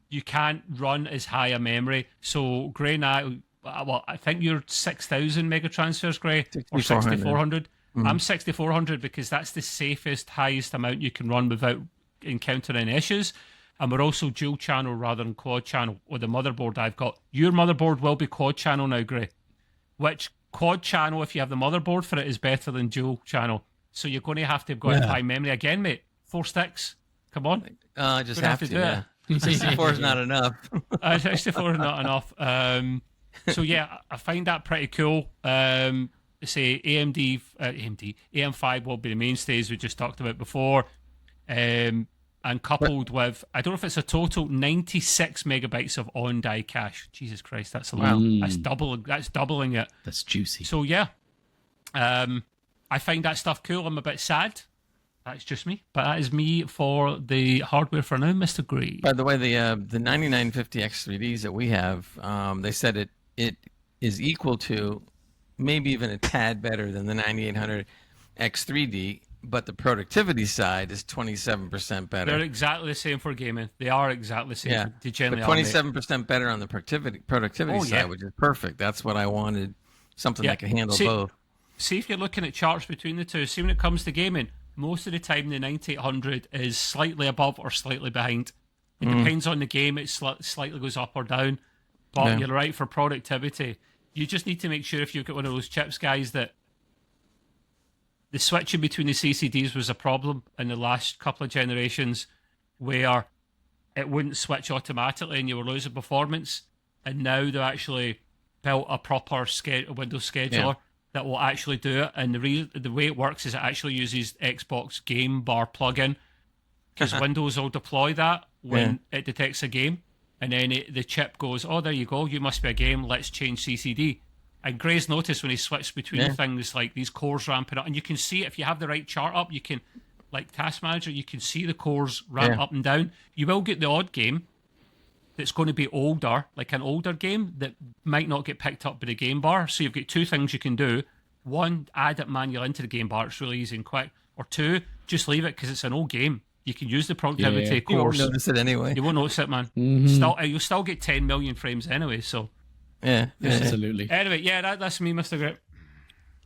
You can't run as high a memory. So, Gray now, well, I think you're 6,000 mega transfers, Gray, or 6,400. I'm 6,400 because that's the safest, highest amount you can run without encountering issues. And we're also dual channel rather than quad channel with the motherboard I've got. Your motherboard will be quad channel now, Gray. Which quad channel, if you have the motherboard for it, is better than dual channel. So you're going to have to go into high memory again, mate. 4 sticks. Come on. Just have to do it. 64 is not enough. 64 is not enough. So yeah, I find that pretty cool. Say AM5 will be the mainstays we just talked about before. And coupled with, I don't know if it's a total 96 megabytes of on-die cache. Jesus Christ, that's a lot. That's doubling it. That's juicy. So yeah, I find that stuff cool. I'm a bit sad. That's just me. But that is me for the hardware for now, Mr. Gray. By the way, the 9950 X3Ds that we have, they said it is equal to, maybe even a tad better than the 9800 X3D, but the productivity side is 27% better. They're exactly the same for gaming. They are exactly the same. Yeah, They generally but 27% better on the productivity side, yeah. which is perfect. That's what I wanted, something that can handle both. See if you're looking at charts between the two. See when it comes to gaming, most of the time the 9800 is slightly above or slightly behind. It depends on the game. It slightly goes up or down. But you're right, for productivity, you just need to make sure if you've got one of those chips, guys, that the switching between the CCDs was a problem in the last couple of generations where it wouldn't switch automatically and you were losing performance. And now they've actually built a proper Windows scheduler that will actually do it. And the way it works is it actually uses Xbox Game Bar plugin, because Windows will deploy that when it detects a game. And then the chip goes, oh, there you go, you must be a game, let's change CCD. And Gray's noticed when he switched between things, like these cores ramping up, and you can see it if you have the right chart up, you can, like Task Manager, you can see the cores ramp up and down. You will get the odd game that's going to be older, like an older game that might not get picked up by the game bar. So you've got two things you can do. One, add it manually into the game bar, it's really easy and quick. Or two, just leave it because it's an old game. You can use the productivity course. You won't notice it anyway. You won't notice it, man. You'll still get 10 million frames anyway, so. Yeah. Absolutely. Anyway, that's me, Mr. Grip.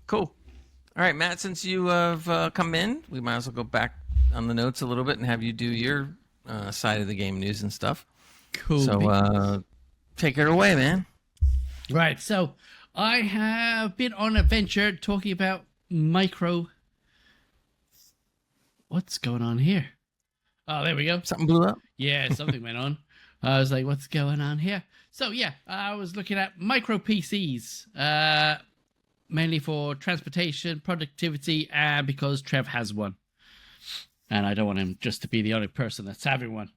Cool. All right, Matt, since you have come in, we might as well go back on the notes a little bit and have you do your side of the game news and stuff. Cool. So take it away, man. Right, so I have been on a venture talking about micro... What's going on here? Oh, there we go. Something blew up? Yeah, something went on. I was like, what's going on here? So, yeah, I was looking at micro PCs, mainly for transportation, productivity, and because Trev has one. And I don't want him just to be the only person that's having one.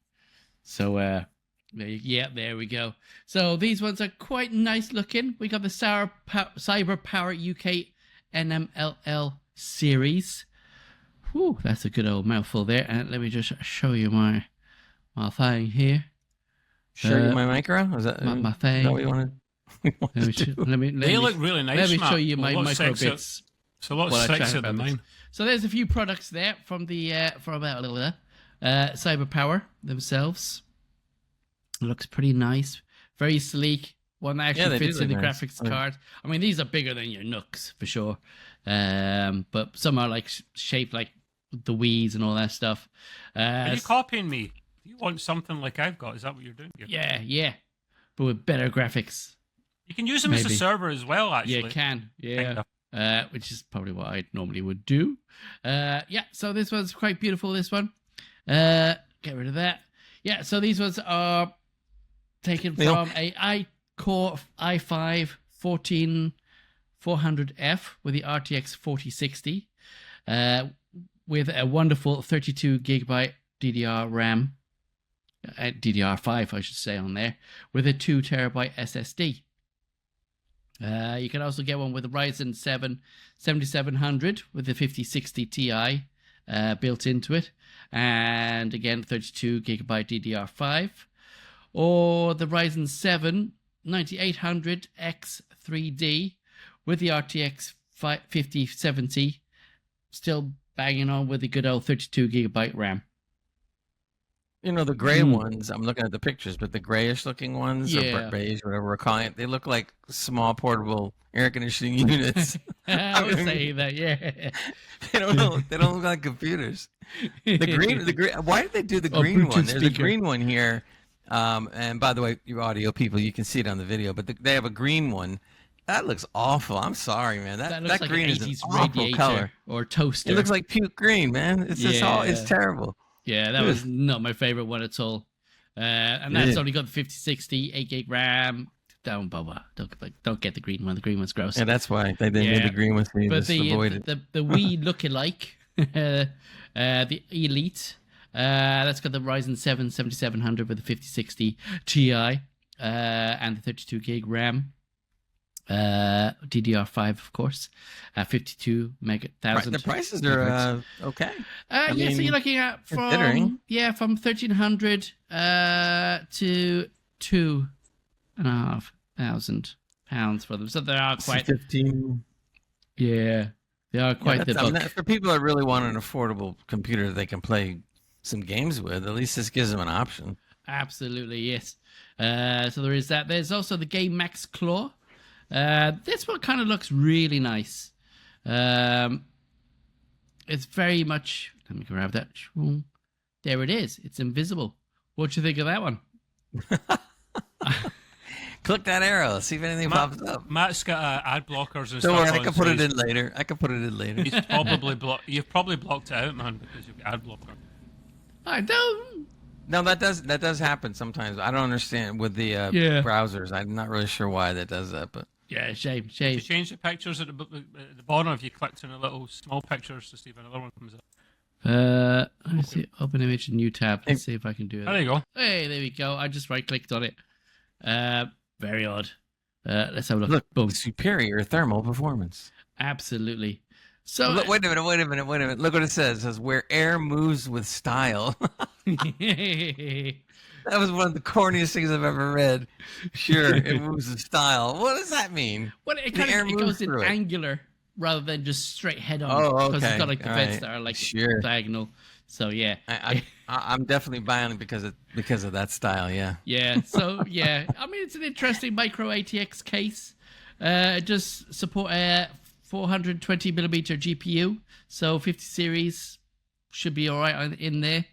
So, there we go. So, these ones are quite nice looking. We got the Cyber Power UK NMLL series. Whew, that's a good old mouthful there. And let me just show you my thing here. Show you my micro? Is that my thing? Is that what you want to do? They look really nice. Let me Matt. show you my micro bits. It's a lot sexier than mine. So there's a few products there from the Cyber Power themselves. It looks pretty nice, very sleek. One that actually fits in the graphics card. I mean, these are bigger than your Nooks for sure. But some are like shaped like the Wii's and all that stuff. Are you copying me? You want something like I've got? Is that what you're doing here? Yeah. But with better graphics. You can use them as a server as well, actually. Yeah, you can. Yeah. Which is probably what I normally would do. So this one's quite beautiful, this one. Get rid of that. Yeah, so these ones are taken from a i-Core i5 14400F with the RTX 4060. with a wonderful 32 gigabyte DDR RAM, DDR5, I should say, on there, with a 2 terabyte SSD. You can also get one with a Ryzen 7 7700 with the 5060 Ti built into it, and again 32 gigabyte DDR5, or the Ryzen 7 9800 X3D with the RTX 5070, still banging on with the good old 32 gigabyte RAM. You know, the gray ones, I'm looking at the pictures, but the grayish looking ones, Yeah. or beige, whatever we're calling it, they look like small portable air conditioning units. I would say that, yeah. They don't look like computers. The green, why did they do the green Bluetooth one? There's a speaker. green one here. And by the way, you audio people, you can see it on the video, but they have a green one. That looks awful. I'm sorry, man. That That looks like green an is an 80s awful radiator color. or toaster. It looks like puke green, man. It's just it's terrible. Yeah, that was not my favorite one at all. And that's only got the 5060, 8 gig RAM. Don't get the green one. The green one's gross. Yeah, that's why they made the green one. So you But just avoid it. the Wii lookalike, the Elite, that's got the Ryzen 7 7700 with the 5060 Ti and the 32 gig RAM. DDR5, of course, 52 thousand. The prices are okay. So you're looking at from 1,300 to £2,500 for them. So they are quite 15. Yeah, they are quite the book. For people that really want an affordable computer that they can play some games with, at least this gives them an option. Absolutely, yes. So there is that. There's also the Game Max Claw. This one kind of looks really nice. It's very much. Let me grab that. There it is. It's invisible. What do you think of that one? Click that arrow. See if anything pops up. Matt's got ad blockers and Don't stuff. worry, I can put it in later. He's probably You've probably blocked it out, man, because you've got ad blocker. I don't. No, that does happen sometimes. I don't understand with the browsers. I'm not really sure why that does that, but Yeah, shame. You change the pictures at the bottom. If you clicked on a little small pictures to see if another one comes up. Let me see. Open image, new tab. Let's see if I can do it. There you go. Hey, there we go. I just right-clicked on it. Very odd. Let's have a look. Look, Boom. superior thermal performance. Absolutely. So Look, wait a minute. Look what it says. It says where air moves with style. That was one of the corniest things I've ever read. Sure, it moves with style. What does that mean? Well, it The air kind of moves goes in through it. angular rather than just straight head on. Oh, okay. Because it's got like the All vents right. that are like Sure. diagonal. So yeah. I'm definitely buying it because of that style. Yeah. Yeah. So yeah. I mean, it's an interesting micro ATX case. It does support a 420 millimeter GPU. So 50 series should be all right in there.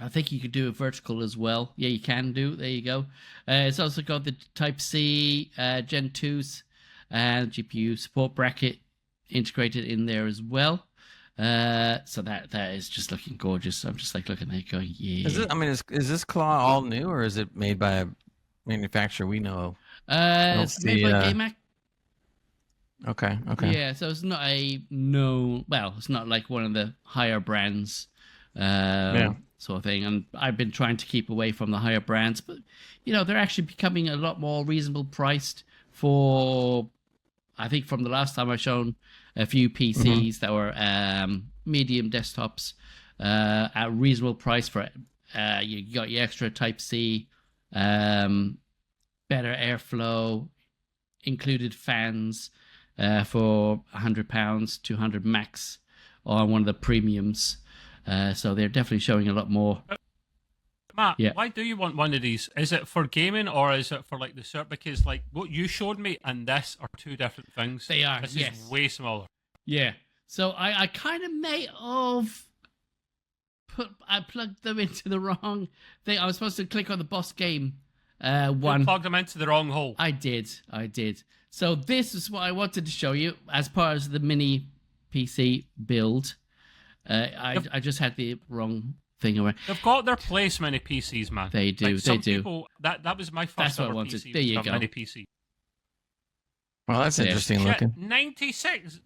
I think you could do a vertical as well. Yeah, you can do. There you go. It's also got the Type C Gen 2s and GPU support bracket integrated in there as well. So that is just looking gorgeous. I'm just like looking at it going, yeah. Is this claw all new or is it made by a manufacturer we know of? It's made by GameMac. Okay. Yeah, so it's not it's not like one of the higher brands. Sort of thing, and I've been trying to keep away from the higher brands, but they're actually becoming a lot more reasonable priced for, I think from the last time I've shown a few PCs that were medium desktops at a reasonable price for it. You got your extra Type C, better airflow, included fans for £100, 200 max on one of the premiums. So they're definitely showing a lot more. Matt, why do you want one of these? Is it for gaming or is it for like the cert? Because like what you showed me and this are two different things. They are. This yes. is way smaller. Yeah. So I kind of may have I plugged them into the wrong thing. I was supposed to click on the boss game one. You plugged them into the wrong hole. I did. So this is what I wanted to show you as part of the mini PC build. I just had the wrong thing around. They've got their place, mini PCs, man. They do. Like, some they do. People, that was my first That's what I ever wanted. PC. There you was a go. Mini PC. Well, that's interesting Shit, looking. 96.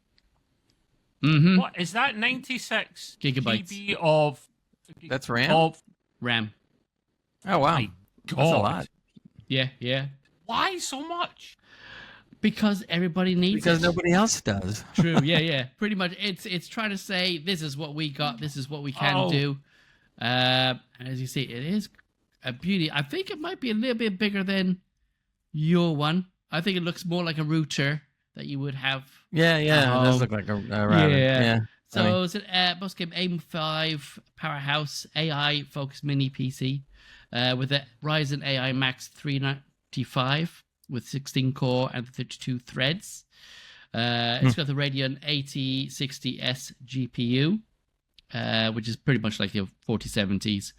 Mm-hmm. What is that? 96 Gigabytes. GB of That's RAM? Of RAM. Oh, wow. my That's a God. lot. Yeah. Why so much? Because everybody needs Because it. nobody else does. True. Yeah. Pretty much, it's trying to say this is what we got. This is what we can do. And as you see, it is a beauty. I think it might be a little bit bigger than your one. I think it looks more like a router that you would have. Yeah. It does look like a router. Yeah. So it's a boss game AIM-5 Powerhouse AI-focused mini PC with a Ryzen AI Max 395 with 16 core and 32 threads. It's got the Radeon 8060S GPU, which is pretty much like your 4070s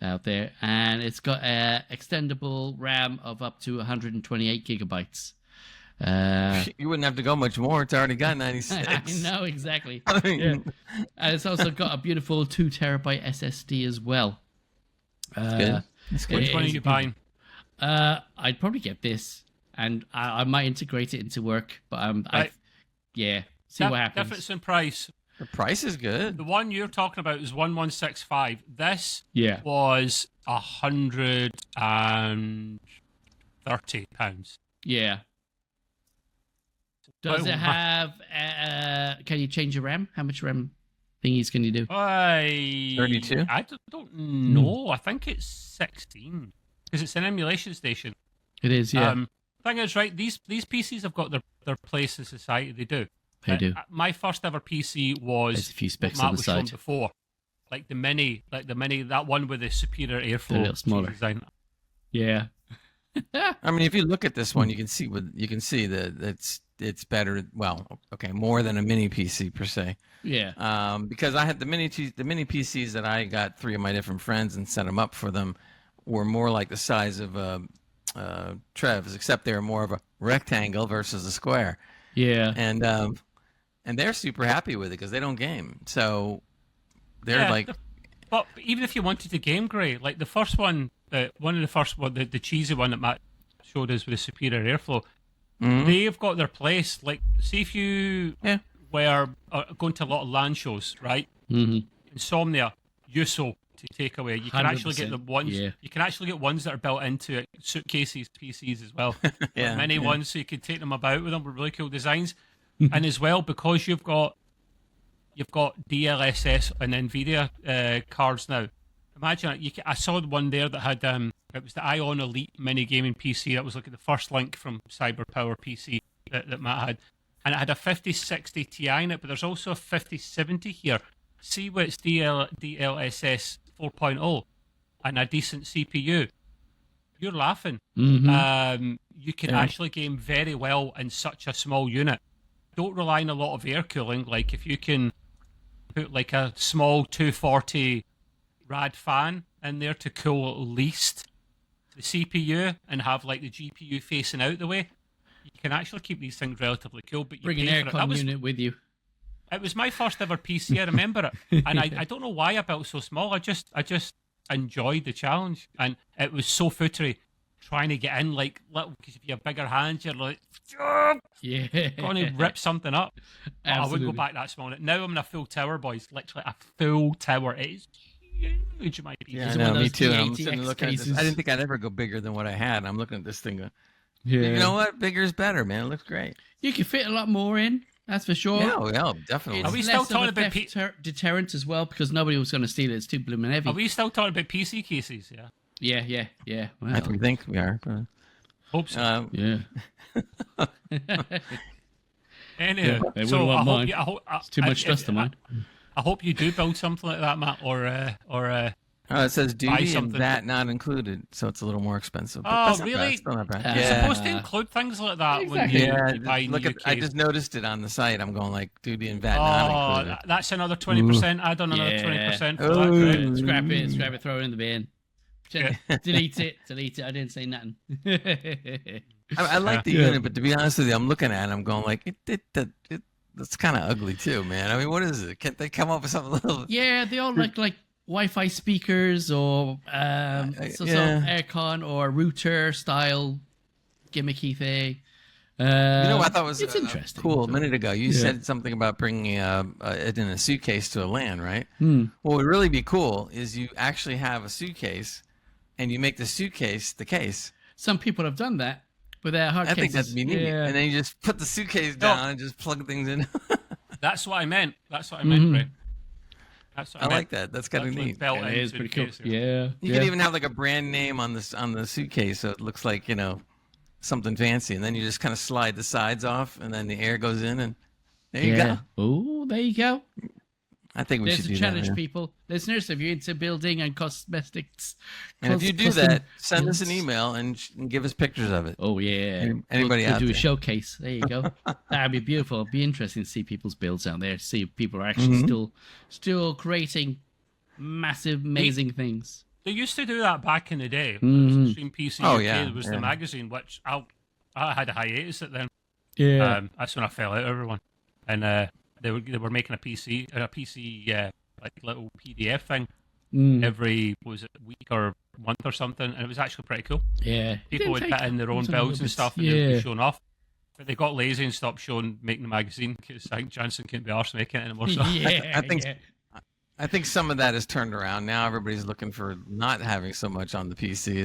out there. And it's got an extendable RAM of up to 128 gigabytes. You wouldn't have to go much more. It's already got 96. I know, exactly. I mean, Yeah. And it's also got a beautiful 2 terabyte SSD as well. good. That's good. Which one are you buying? I'd probably get this, and I might integrate it into work. But Right. see what happens. Difference in price. The price is good. The one you're talking about is 1165. This Yeah. was £130. Yeah. Does it have? Can you change your RAM? How much RAM thingies can you do? 32? I don't know. I think it's 16 because it's an emulation station. It is. Yeah. Thing is, right? These PCs have got their place in society. They do. They do. My first ever PC was There's a few specs what Matt on the was shown side. before, like the mini, that one with the superior airflow, little smaller. design. Yeah. I mean, if you look at this one, you can see that it's better. Well, okay, more than a mini PC per se. Yeah. Because I had the mini PCs that I got 3 of my different friends and set them up for them were more like the size of Trev's, except they were more of a rectangle versus a square. Yeah. And they're super happy with it because they don't game. So they're Yeah, like, but even if you wanted to game grey, like the first one, one of the first one, the cheesy one that Matt showed us with the superior airflow, they've got their place. Like, see if you were going to a lot of LAN shows, right? Mm-hmm. Insomnia, Yuso to take away. You can actually get the 100%, ones. yeah. You can actually get ones that are built into suitcases, PCs as well. Yeah, Many yeah. ones, so you can take them about with them with really cool designs. And as well, because you've got DLSS and NVIDIA cards now. Imagine I saw one there that had it was the Ion Elite mini gaming PC. That was like the first link from CyberPower PC that Matt had, and it had a 5060 Ti in it. But there's also a 5070 here. See what it's DLSS 4.0 and a decent CPU. You're laughing. Mm-hmm. You can actually game very well in such a small unit. Don't rely on a lot of air cooling. Like if you can put like a small 240 rad fan in there to cool at least the CPU and have like the GPU facing out the way, you can actually keep these things relatively cool. But you Bring an pay for it. That aircon was, unit with you. it was my first ever PC. I remember it, and I don't know why I built so small. I just enjoyed the challenge, and it was so footery. Trying to get in, like, little, because if you have bigger hands, you're like, Yeah. going to rip something up. But I wouldn't go Absolutely. back that small. Now I'm in a full tower, boys. Literally a full tower. It is huge, my PC. yeah, I Is it know, one of me those too. I'm D80X sitting looking at this. cases? I didn't think I'd ever go bigger than what I had. And I'm looking at this thing. Going, Yeah. you know what? Bigger is better, man. It looks great. You can fit a lot more in. That's for sure. Yeah, definitely. It's Are we less still of talking a about theft deterrent as well because nobody was going to steal it. It's too blooming heavy. Are we still talking about PC cases? Yeah. Yeah. Well, I think we are. But, Hope so. yeah. Anyway, they so wouldn't want I hope mine. you, I hope, It's too much dust to mine. I hope you do build something like that, Matt, or it says Buy duty and something. that not included, so it's a little more expensive. But Oh, that's not bad. really? It's still not bad. You're you're Yeah. supposed to include things like that when Exactly. you buy in Look the at. UK. I just noticed it on the site. I'm going like duty and VAT not Oh, included. that's another 20%. Add on another Yeah. 20% for that. Ooh. Great. Scrap it, throw it in the bin. Delete it. I didn't say nothing. I like the Yeah. unit, but to be honest with you, I'm looking at it. I'm going like it's kind of ugly too, man. I mean, what is it? Can't they come up with something a little? Yeah, they all look like Wi-Fi speakers or some yeah. aircon or router style gimmicky thing. You know what I thought was it's interesting. cool a minute ago? You Yeah. said something about bringing it in a suitcase to a LAN, right? Hmm. What would really be cool is you actually have a suitcase, and you make the suitcase the case. Some people have done that with their hard I cases. think that'd be neat. Yeah. And then you just put the suitcase down and just plug things in. That's what I meant. That's what I meant, Ray. That's what I meant. like that. That's kind of Actually neat. built It is into pretty the cool. case, Yeah. You could even have like a brand name on the suitcase, so it looks like something fancy, and then you just kind of slide the sides off, and then the air goes in, and there you go. Oh, there you go. I think we There's should a do challenge, that. people. Listeners, if you're into building and cosmetics. And if you do custom that, send us an builds. email and give us pictures of it. Oh, yeah. Anybody we'll out do a there? showcase. There you go. That'd be beautiful. It'd be interesting to see people's builds out there. See if people are actually still creating massive, amazing things. They used to do that back in the day. Mhm. Extreme PC Oh, UK yeah, was yeah. the magazine, which I had a hiatus at then. Yeah. That's when I fell out of everyone. And they were making a PC like little PDF thing every week or month or something, and it was actually pretty cool. Yeah. People would put in their own builds and stuff, and they'd be shown off. But they got lazy and stopped making the magazine because I think Jansen couldn't be arsed making it anymore. So. Yeah. I think some of that has turned around. Now everybody's looking for not having so much on the PC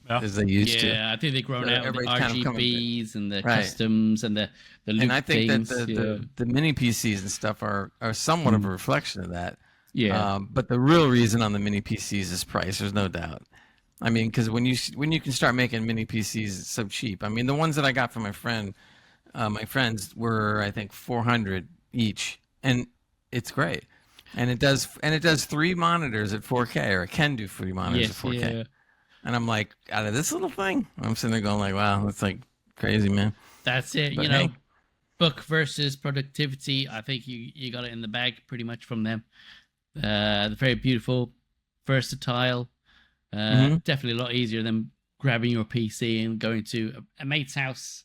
as they used to. Yeah, I think they've grown So out with the everybody's kind of coming RGBs and the Right. customs and the loop And I think things. that the mini PCs and stuff are somewhat of a reflection of that. yeah. But the real reason on the mini PCs is price. There's no doubt. I mean, because when you can start making mini PCs so cheap. I mean, the ones that I got from my friends were I think $400 each, and it's great. And it does 3 monitors at 4K, or it can do 3 monitors at 4K. Yeah. And I'm like, out of this little thing, I'm sitting there going like, wow, that's like crazy, man. That's it. But You know, hey. book versus productivity. I think you got it in the bag pretty much from them. They're very beautiful, versatile. Definitely a lot easier than grabbing your PC and going to a mate's house,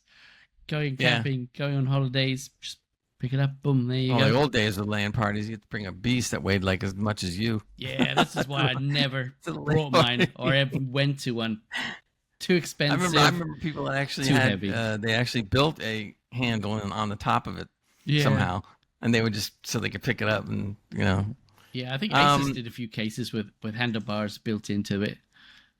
going camping, going on holidays. Just pick it up, boom, there you Well, go. the old days with LAN parties, you had to bring a beast that weighed like as much as you. Yeah, this is why I never It's a brought LAN mine party. or ever went to one. Too I expensive. remember people that actually Too had heavy. they actually built a handle on the top of it Yeah. somehow, and they would just so they could pick it up and Yeah, I think Asus did a few cases with handlebars built into it.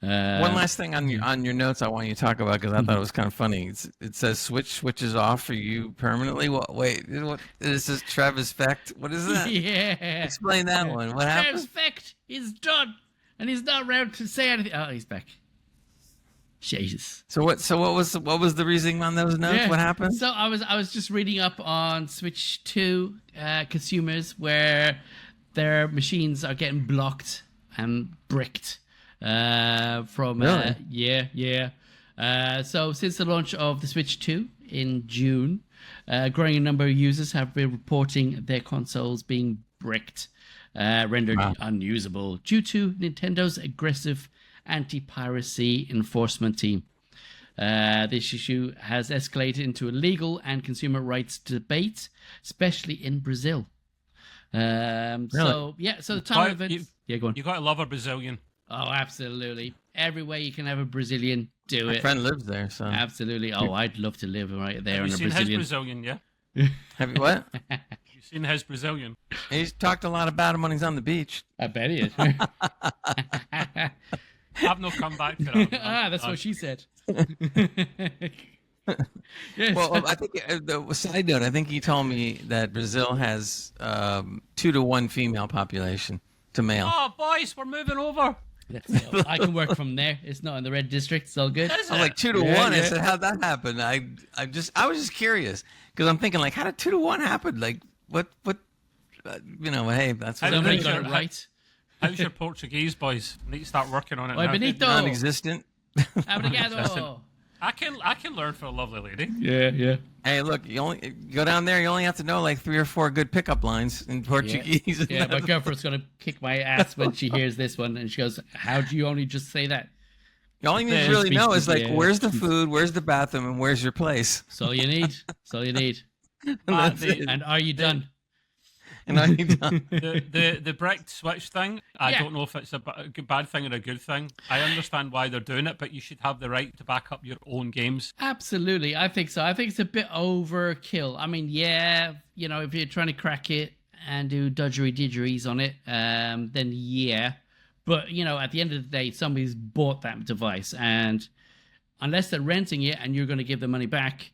One last thing on your notes I want you to talk about because I thought it was kind of funny. It says switches off for you permanently. Wait, what? This is Travis Fecht. What is that? Yeah. Explain that one. What happened? Travis Fecht is done, and he's not around to say anything. Oh, he's back. Jesus. So what was the reasoning on those notes? Yeah. What happened? So I was just reading up on Switch 2 consumers where their machines are getting blocked and bricked from Really? So since the launch of the Switch 2 in June, a growing number of users have been reporting their consoles being bricked, rendered unusable due to Nintendo's aggressive anti-piracy enforcement team. This issue has escalated into a legal and consumer rights debate, especially in Brazil. So the time of it. Yeah, go on. You got to love a Brazilian. Oh, absolutely. Every way you can have a Brazilian, do My it. friend lives there, so Absolutely. Oh, I'd love to live right there Have in you a seen Brazilian. his Brazilian? Yeah. have you what? You seen his Brazilian? He's talked a lot about him when he's on the beach. I bet he is. I've no come back to that. That's what she said. Well, I think the side note. I think he told me that Brazil has 2-to-1 female population to male. Oh, boys, we're moving over. I can work from there. It's not in the red district. It's all good. Is I'm it? like 2-to-1. Yeah, I yeah. said, how'd that happen? I was just curious because I'm thinking like, how did 2-to-1 happen? Like, what? Hey, that's what Somebody it is. got it right. How's your Portuguese, boys? Need to start working on it Oi, now. Benito. Non-existent. Obrigado. I can learn from a lovely lady. Yeah. Hey, look, you go down there. You only have to know like 3 or 4 good pickup lines in Portuguese. Yeah, my girlfriend's going to kick my ass when she hears this one. And she goes, how do you only just say that? All you need Yeah, to really know is like, yeah. where's the food, where's the bathroom, and where's your place. That's all you need. That's all you need. That's it. And are you done? You know, you don't- The bricked switch thing, I Yeah. don't know if it's a bad thing or a good thing. I understand why they're doing it, but you should have the right to back up your own games. Absolutely, I think so. I think it's a bit overkill. I mean, yeah, you know, if you're trying to crack it and do dodgery-didgeries on it, then yeah. But, you know, at the end of the day, somebody's bought that device, and unless they're renting it and you're going to give the money back,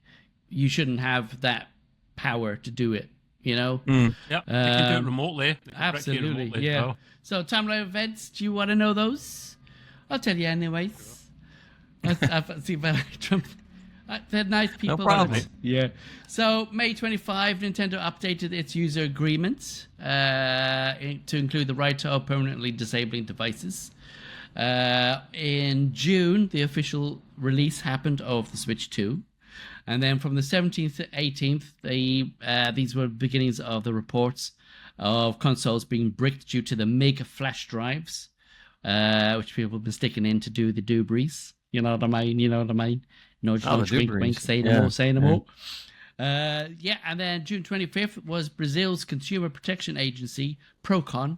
you shouldn't have that power to do it, you know? Yep, they can do it remotely. They can brick you Absolutely, remotely as yeah. well. So, timeline events, do you want to know those? I'll tell you anyways. I've see if Trump. They're nice people. No problem. Yeah. So, May 25, Nintendo updated its user agreement to include the right to permanently disabling devices. In June, the official release happened of the Switch 2. And then from the 17th to 18th, these were beginnings of the reports of consoles being bricked due to the mega flash drives, which people have been sticking in to do the doobies. You know what I mean? You know what I mean? No, just Oh, the wink, doobies. wink, say no more, say no more. Yeah, and then June 25th was Brazil's Consumer Protection Agency, Procon,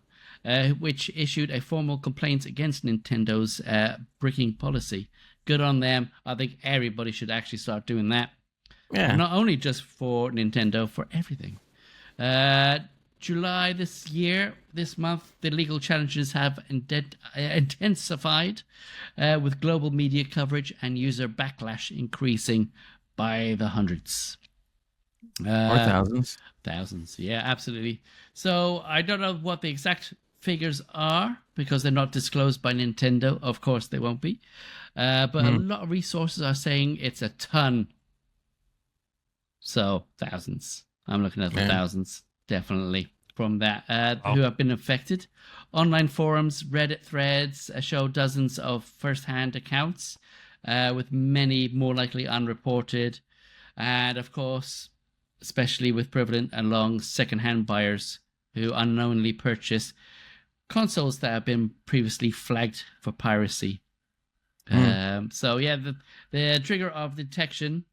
which issued a formal complaint against Nintendo's bricking policy. Good on them. I think everybody should actually start doing that. Yeah. Not only just for Nintendo, for everything. July this month, the legal challenges have intensified with global media coverage and user backlash increasing by the hundreds. Or thousands. Thousands, yeah, absolutely. So I don't know what the exact figures are because they're not disclosed by Nintendo. Of course, they won't be. But a lot of resources are saying it's a ton. So thousands. I'm looking at the thousands, definitely, from that who have been affected. Online forums, Reddit threads show dozens of first-hand accounts, with many more likely unreported. And of course, especially with prevalent along second-hand buyers who unknowingly purchase consoles that have been previously flagged for piracy. So yeah, the trigger of detection,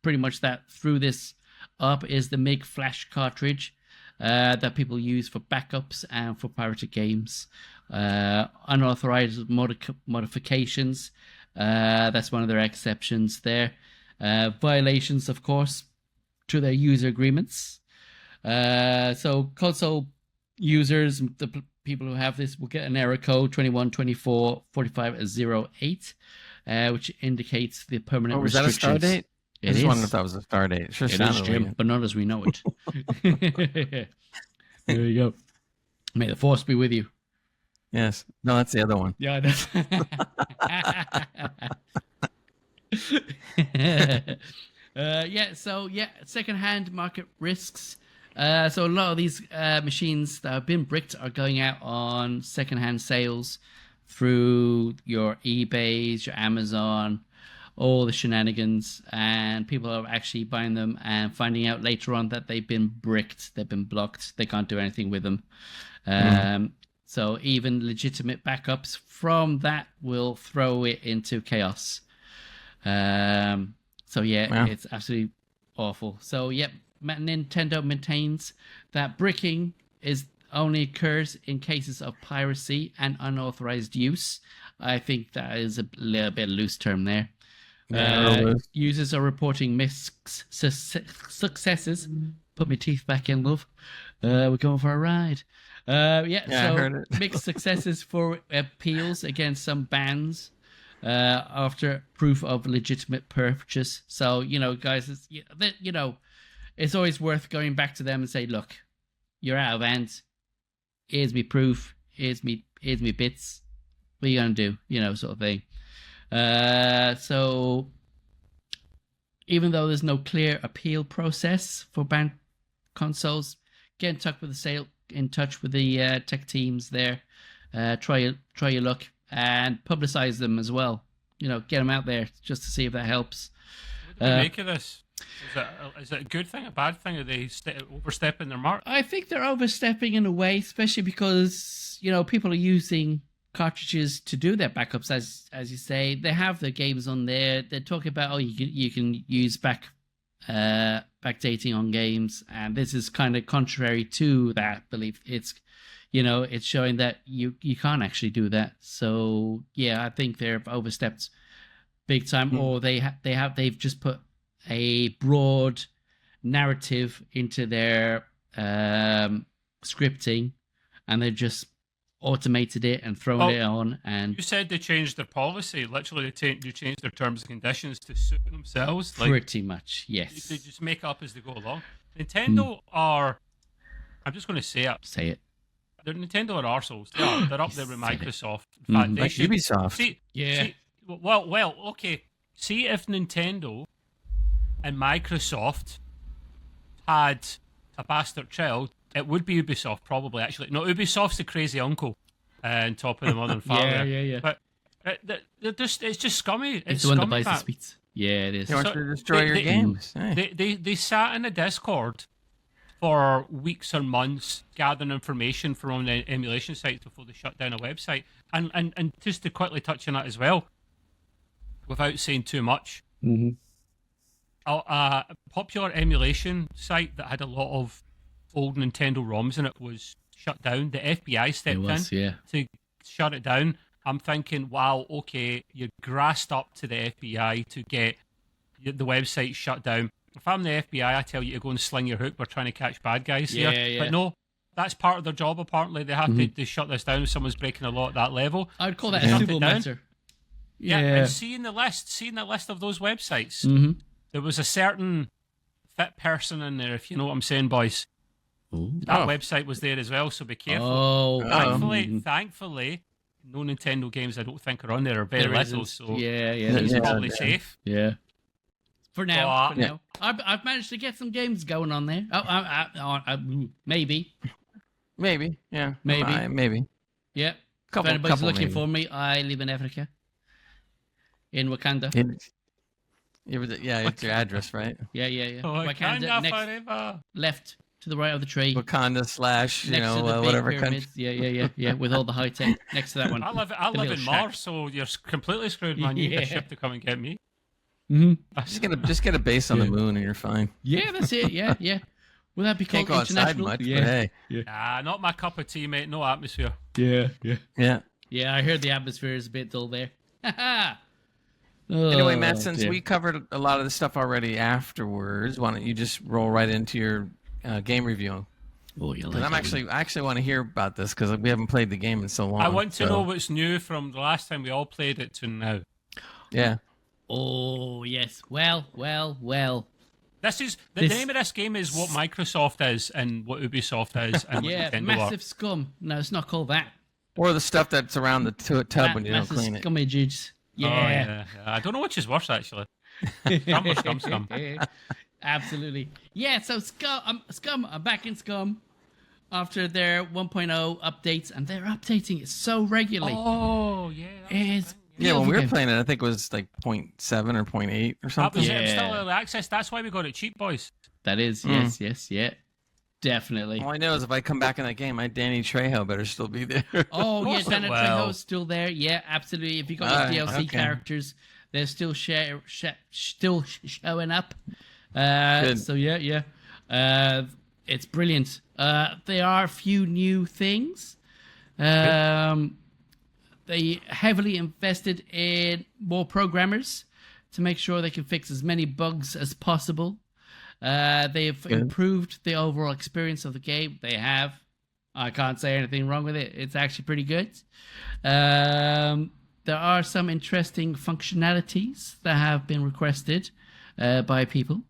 pretty much that threw this up, is the MIG flash cartridge that people use for backups and for pirated games. Unauthorized modifications, that's one of their exceptions there. Violations, of course, to their user agreements. So console users, the people who have this, will get an error code 21244508, which indicates the permanent Was that a star restrictions. date? I It just is. wondered if that was a star date. Sure It is, sounded Jim, like it. but not as we know it. There you go. May the force be with you. Yes. No, that's the other one. Yeah, that's... second-hand market risks. So a lot of these machines that have been bricked are going out on second-hand sales through your eBays, your Amazon, all the shenanigans, and people are actually buying them and finding out later on that they've been bricked, they've been blocked, they can't do anything with them. So even legitimate backups from that will throw it into chaos. It's absolutely awful. So Nintendo maintains that bricking only occurs in cases of piracy and unauthorized use. I think that is a little bit loose term there. Users are reporting mixed successes. Put my teeth back in, love. We're going for a ride. I heard it. Mixed successes for appeals against some bans after proof of legitimate purchase. So, guys, it's always worth going back to them and say, look, you're out of hands. Here's me proof. Here's me bits. What are you going to do? Sort of thing. So even though there's no clear appeal process for banned consoles, get in touch with the tech teams there. Try your luck and publicize them as well. Get them out there just to see if that helps. What do you make of this? Is it a good thing, a bad thing? Are they overstepping their mark? I think they're overstepping in a way, especially because people are using cartridges to do their backups, as you say. They have the games on there. They're talking about you can use back backdating on games, and this is kind of contrary to that belief. It's it's showing that you can't actually do that. So yeah, I think they've overstepped big time, or they've just put a broad narrative into their scripting, and they've just automated it and thrown it on. And you said they changed their policy. Literally, they changed their terms and conditions to suit themselves. Pretty much, yes. They just make up as they go along. Nintendo are. I'm just going to say it. Say it. They're Nintendo are arseholes. They're up there with Microsoft. In fact, they Like should, Ubisoft. well, okay. See if Nintendo and Microsoft had a bastard child, it would be Ubisoft, probably, actually. No, Ubisoft's the crazy uncle on top of the mother and father. Yeah. But it's just scummy. It's the one that buys the that. sweets. Yeah, it is. They want you to destroy your games. Hey. They sat in a Discord for weeks or months gathering information from the emulation sites before they shut down a website. And just to quickly touch on that as well, without saying too much, a popular emulation site that had a lot of old Nintendo ROMs in it was shut down. The FBI stepped in to shut it down. I'm thinking, wow, okay, you grassed up to the FBI to get the website shut down. If I'm the FBI, I tell you to go and sling your hook. We're trying to catch bad guys here. But no, that's part of their job, apparently. They have to shut this down if someone's breaking a law at that level. I'd call that a civil matter. Yeah, and seeing the list of those websites, there was a certain fit person in there, if you know what I'm saying, boys. That website was there as well, so be careful. Thankfully, no Nintendo games I don't think are on there, are very little, so it's probably safe. Yeah. For now. I've managed to get some games going on there. Maybe. Yeah. Maybe. Yeah. Couple, if anybody's looking maybe. for me, I live in Africa. In Wakanda. It's your address, right? Yeah. Wakanda forever. Left to the right of the tree. Wakanda / Next to the big whatever pyramids. country. Yeah. With all the high tech next to that one. I live in Mars, so you're completely screwed, man. You need a ship to come and get me. Just get a base on the moon and you're fine. Yeah, that's it. Yeah. Will that be called Can't go outside international? much, but hey. Nah, not my cup of tea, mate. No atmosphere. Yeah. Yeah. I heard the atmosphere is a bit dull there. Anyway, Matt, since we covered a lot of the stuff already afterwards, why don't you just roll right into your game review? Oh, you I actually want to hear about this because we haven't played the game in so long. I want to know what's new from the last time we all played it to now. Yeah. Oh, yes. Well. This is the name of this game is what Microsoft is and what Ubisoft is and what Nintendo massive scum. No, it's not called that. Or the stuff that's around the tub when you don't clean it. Scummages. Yeah. I don't know which is worse, actually. Scum. Absolutely. Yeah, so Scum, I'm back in Scum after their 1.0 updates, and they're updating it so regularly. Oh, yeah. It's Yeah, when we were playing it, I think it was like 0.7 or 0.8 or something. That was it. Still early access. That's why we got it cheap, boys. That is, yes. Definitely. All I know is if I come back in that game, my Danny Trejo better still be there. Oh, yeah, Danny Trejo's still there. Yeah, absolutely. If you got your DLC characters, they're still showing up. So, yeah. It's brilliant. There are a few new things. They heavily invested in more programmers to make sure they can fix as many bugs as possible. They've improved the overall experience of the game. They have. I can't say anything wrong with it. It's actually pretty good. There are some interesting functionalities that have been requested by people.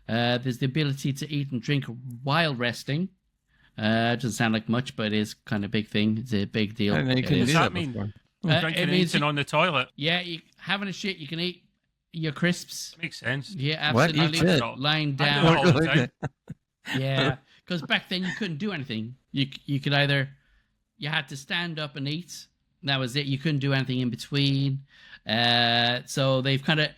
There's the ability to eat and drink while resting. Doesn't sound like much, but it is kind of a big thing. It's a big deal. What does that mean? Drinking and eating on the toilet. Yeah, having a shit, you can eat your crisps. Makes sense. Yeah, absolutely. Lying down. Yeah, because back then you couldn't do anything. You could either you had to stand up and eat. That was it. You couldn't do anything in between. So they've kind of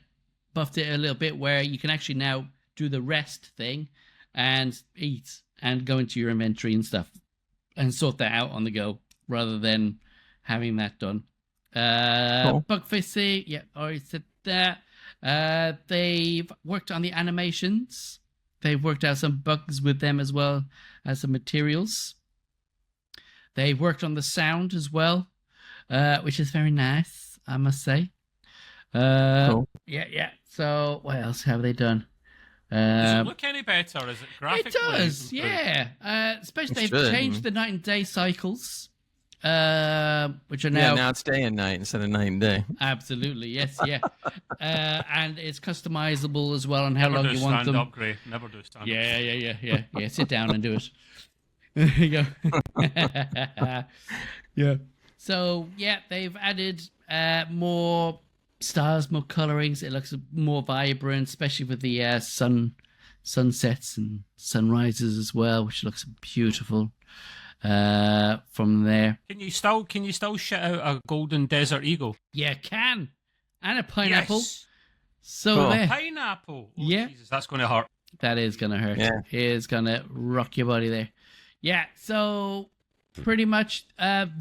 buffed it a little bit where you can actually now do the rest thing and eat and go into your inventory and stuff and sort that out on the go rather than having that done. Cool. Bug fixing, yeah, already said that. They've worked on the animations. They've worked out some bugs with them as well as some materials. They've worked on the sound as well, which is very nice, I must say. Cool. Yeah. So what else have they done? Does it look any better? Is it graphically? It does, improved? yeah. Especially It's they've good. changed the night and day cycles, which are now Now it's day and night instead of night and day. absolutely yes, yeah. And it's customizable as well on how Never long do you want stand them. up, Gray. Never do stand up. Yeah. Sit down and do it. There you go. Yeah. So yeah, they've added more stars, more colorings. It looks more vibrant, especially with the sunsets and sunrises as well, which looks beautiful. From there, Can you still shit out a golden desert eagle? yeah, can and a pineapple. Yes. So Cool. there, Pineapple. Oh, Yeah. Jesus, that's going to hurt. that is gonna hurt. Yeah. It is gonna rock your body there. Yeah. So pretty much,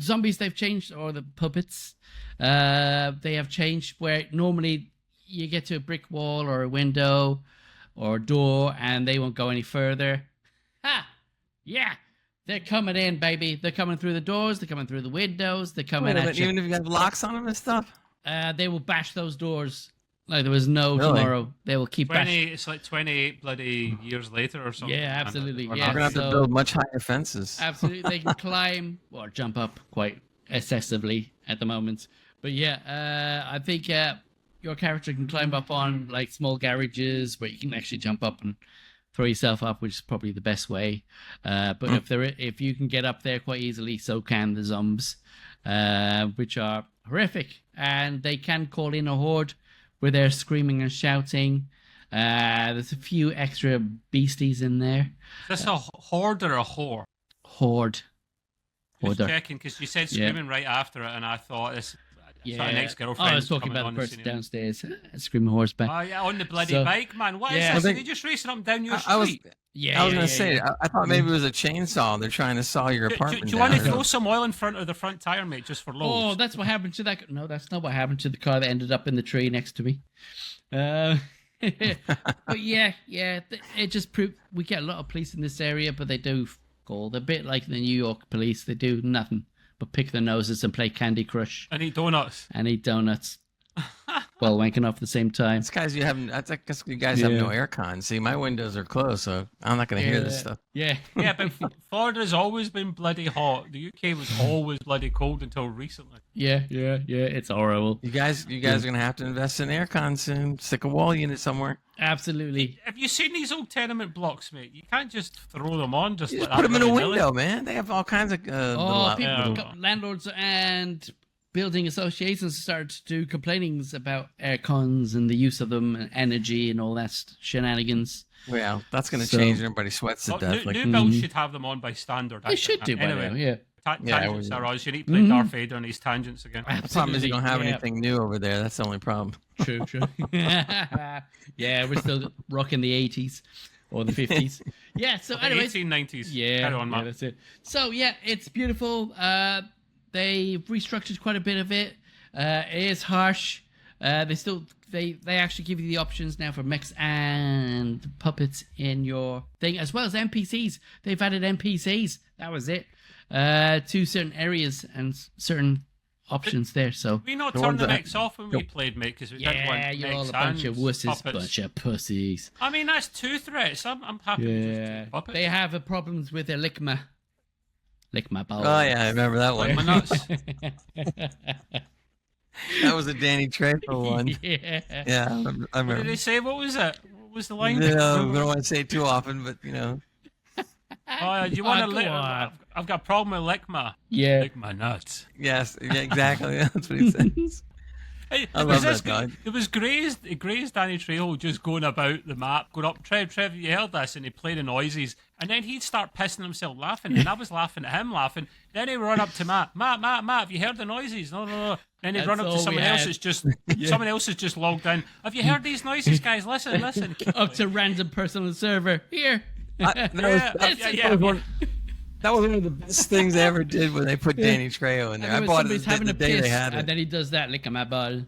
zombies they've changed, or the puppets. They have changed where normally you get to a brick wall or a window or a door and they won't go any further. Ha! Yeah! They're coming in, baby. They're coming through the doors. They're coming through the windows. They're coming Wait a at minute, you. even if you have locks on them and stuff? They will bash those doors like there was no Really? tomorrow. They will keep bashing. It's like 28 bloody years later or something. Yeah, absolutely. We're Yeah, going to have to so- build much higher fences. Absolutely, they can climb or jump up quite excessively at the moment. But yeah, I think your character can climb up on like small garages where you can actually jump up and throw yourself up, which is probably the best way. But if you can get up there quite easily, so can the zombies, which are horrific, and they can call in a horde with their screaming and shouting. There's a few extra beasties in there. Is this a horde or a whore? Horde. Just Hoarder. checking, because you said Yeah. screaming right after it, and I thought this. Yeah. An Oh, ex-girlfriend. I was talking coming about on the person scene. downstairs screaming horseback. Oh yeah, on the bloody So- bike, man. What is Yeah. this? Well, Are they just racing up and down your I was street? Yeah, I was yeah, going to yeah, say, yeah. I thought maybe it was a chainsaw. They're trying to saw your Do apartment you want to down. throw some oil in front of the front tire, mate, just for Oh, loads? that's what happened to that. No, that's not what happened to the car that ended up in the tree next to me. But yeah, it just proved we get a lot of police in this area, but they do call. They're a bit like the New York police. They do nothing but pick their noses and play Candy Crush And eat donuts. and eat donuts while wanking off at the same time. It's guys, I guess you guys have no aircon. See, my windows are closed, so I'm not going to hear this stuff. Yeah. Yeah, but Florida's always been bloody hot. The UK was always bloody cold until recently. Yeah. It's horrible. You guys are going to have to invest in aircon soon. Stick a wall unit somewhere. Absolutely. Have you seen these old tenement blocks, mate? You can't just throw them on just You like just put that them in a willy-nilly. window, man. They have all kinds of Landlords and building associations started to do complainings about air cons and the use of them and energy and all that shenanigans. Well, that's going to So- change. Everybody sweats to Well, death. new builds should have them on by standard. I They think. should do by Anyway, now, yeah. Tangents we- are us. You need to play Darth Vader and his tangents again. The problem is you don't have yeah. anything new over there. That's the only problem. True. Yeah, we're still rocking the 80s or the 50s. Yeah, so The anyways. 1890s. Yeah, Carry on, yeah, Matt. that's it. So yeah, it's beautiful. They've restructured quite a bit of it. It is harsh. They actually give you the options now for mechs and puppets in your thing, as well as NPCs. They've added NPCs. That was it. To certain areas and certain options there. So We not The turn ones the that- mechs off when we played, mate, because we didn't yeah, want you're all mechs a bunch and of wusses, puppets. bunch of pussies. I mean, that's two threats. I'm happy with just Yeah, two puppets. they have problems with their lick my balls. Oh, yeah, I remember that Like my one. nuts. That was a Danny Trejo one. Yeah. Yeah, I What did remember. they say? What was it? What was the line? No, we don't want to say it too often, but, Oh, you want to go lick? on. I've got a problem with lick my. Yeah. Lick my nuts. yes, yeah, exactly. That's what he says. Hey, I love that dog. It was Gray's Danny Trejo just going about the map, going up, Trev, you heard this, and he'd play the noises, and then he'd start pissing himself laughing, and I was laughing at him laughing. Then he'd run up to Matt, have you heard the noises? No. Then he'd That's run up all to we someone else had. that's just someone else has just logged in. Have you heard these noises, guys? Listen. Keep Up to random person on the server. Here. That was one of the best things they ever did when they put Danny Trejo in there. I bought it Somebody's the having a day piss, they had and it. then he does that, lick my ball.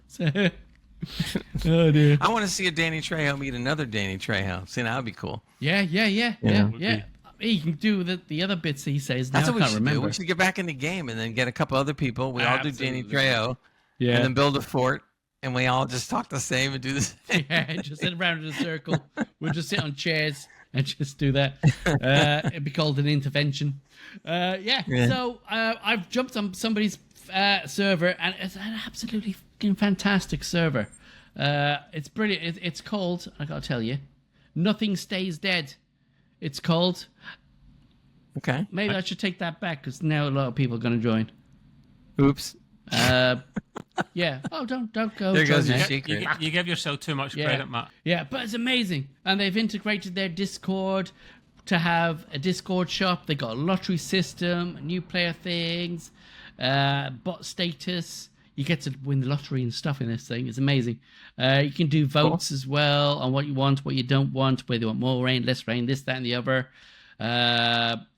Oh dear. I want to see a Danny Trejo meet another Danny Trejo. See, that would be cool. Yeah. He can do the other bits he says. Now That's I what we can't should remember. do. We should get back in the game and then get a couple other people. We all do Danny Absolutely. Trejo. Yeah. And then build a fort. And we all just talk the same and do the same. Yeah, just sit around in a circle. We'll just sit on chairs and just do that. It'd be called an intervention. So I've jumped on somebody's server, and it's an absolutely fucking fantastic server. It's brilliant. It's called, I gotta tell you, Nothing Stays Dead. It's called. Okay. Maybe I should take that back, because now a lot of people are going to join. Oops. Yeah. Oh, don't go. There goes join your that. secret. You give yourself too much credit, Matt. Yeah, but it's amazing. And they've integrated their Discord to have a Discord shop. They got a lottery system, new player things, bot status. You get to win the lottery and stuff in this thing. It's amazing. You can do votes as well on what you want, what you don't want, whether you want more rain, less rain, this, that, and the other.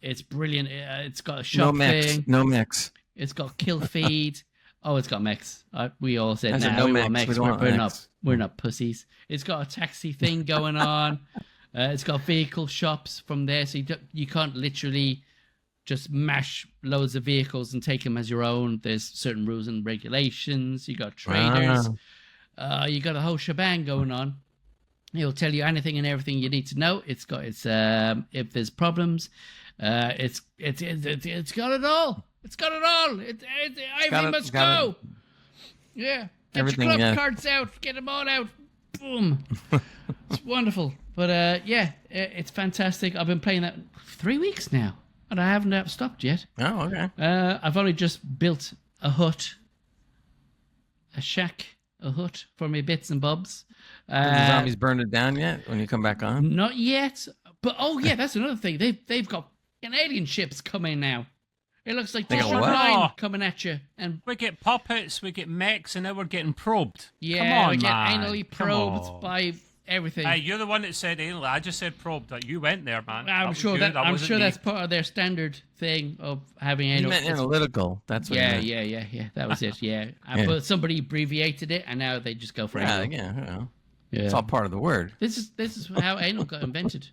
It's brilliant. It's got a shop thing. No mix. It's got kill feed. Oh, it's got mechs. We all said, No we want mechs. mechs. We don't want mechs. We're not pussies. It's got a taxi thing going on. It's got vehicle shops from there, so you can't literally just mash loads of vehicles and take them as your own. There's certain rules and regulations. You got traders. You got a whole shebang going on. It'll tell you anything and everything you need to know. It's got if there's problems, it's got it all. It's got it all. Ivy must go. Yeah. Get Everything, your club cards out. Get them all out. Boom. It's wonderful. But it's fantastic. I've been playing that 3 weeks now, and I haven't stopped yet. Oh, okay. I've only just built a hut, a hut for my bits and bobs. Have the zombies burned it down yet when you come back on? Not yet. But, that's another thing. They've got alien ships coming now. It looks like They got District what? 9 coming at you. And We get puppets, we get mechs, and now we're getting probed. yeah, Come on, we get man. anally Come probed on. by everything. Hey, you're the one that said anally. I just said probed. That you went there, man. I'm was sure you, I'm wasn't sure me. that's part of their standard thing of having You anal. meant analytical. That's what you meant. Yeah. That was it. Yeah, but somebody abbreviated it, and now they just go for Yeah, anal. yeah. Yeah. It's all part of the word. This is how anal got invented.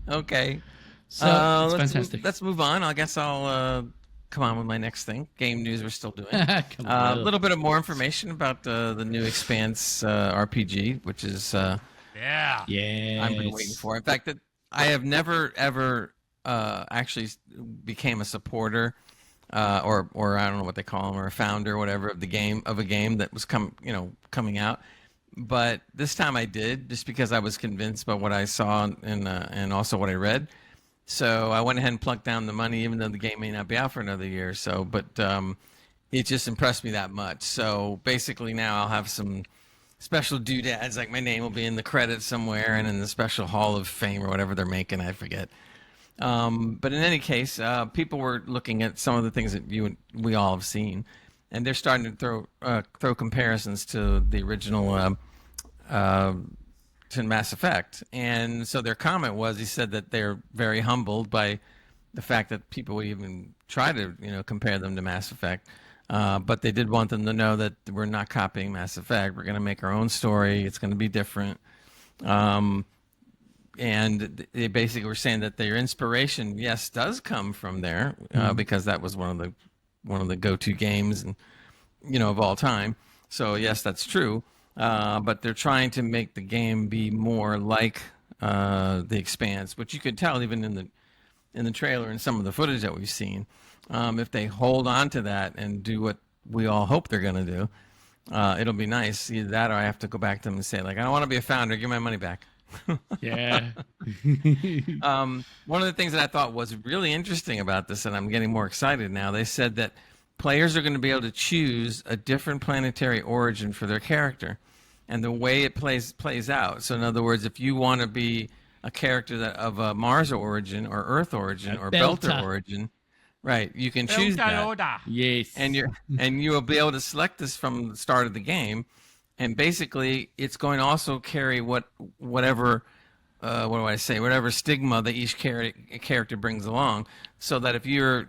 Okay. So it's let's fantastic. Let's move on. I guess I'll come on with my next thing. Game news we're still doing. Come A on. little bit of more information about the new Expanse RPG, which is Yeah. Yeah. I've been waiting for. In fact, that I have never ever actually became a supporter or I don't know what they call them, or a founder, or whatever, of a game that was coming out. But this time I did, just because I was convinced by what I saw and also what I read. So I went ahead and plunked down the money, even though the game may not be out for another year or so. But it just impressed me that much. So basically now I'll have some special doodads, like my name will be in the credits somewhere and in the special Hall of Fame or whatever they're making, I forget. But in any case, people were looking at some of the things that we all have seen, and they're starting to throw comparisons to the original to Mass Effect. And so their comment was, he said that they're very humbled by the fact that people would even try to compare them to Mass Effect. But they did want them to know that we're not copying Mass Effect. We're going to make our own story. It's going to be different. And they basically were saying that their inspiration, yes, does come from there, because that was one of the go-to games and of all time. So yes, that's true. But they're trying to make the game be more like the Expanse, which you could tell even in the trailer and some of the footage that we've seen. If they hold on to that and do what we all hope they're going to do, it'll be nice. Either that, or I have to go back to them and say, like, I don't want to be a founder. Give my money back. Yeah. One of the things that I thought was really interesting about this, and I'm getting more excited now, they said that players are going to be able to choose a different planetary origin for their character and the way it plays out. So in other words, if you want to be a character of a Mars origin or Earth origin or Belter origin, right, you can choose that. Yes. And you will be able to select this from the start of the game, and basically it's going to also carry whatever what do I say? Whatever stigma that each character brings along, so that if you're,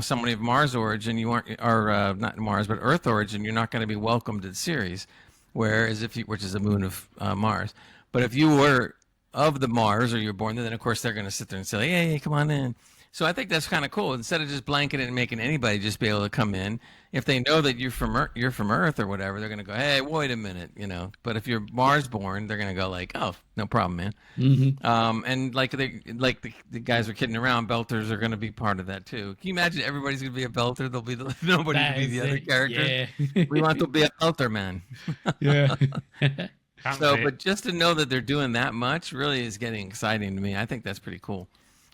somebody of Mars origin, you aren't, or not Mars, but Earth origin, you're not going to be welcomed to the series. Whereas which is a moon of Mars, but if you were of the Mars or you're born there, then of course they're going to sit there and say, hey, come on in. So I think that's kind of cool. Instead of just blanketing and making anybody just be able to come in, if they know that you're from Earth or whatever, they're going to go, hey, wait a minute, But if you're Mars born, they're going to go like, oh, no problem, man. Mm-hmm. And like the guys are kidding around, belters are going to be part of that too. Can you imagine everybody's going to be a belter? There'll be nobody to be the other characters. Yeah. We want to be a belter, man. Yeah. But just to know that they're doing that much really is getting exciting to me. I think that's pretty cool.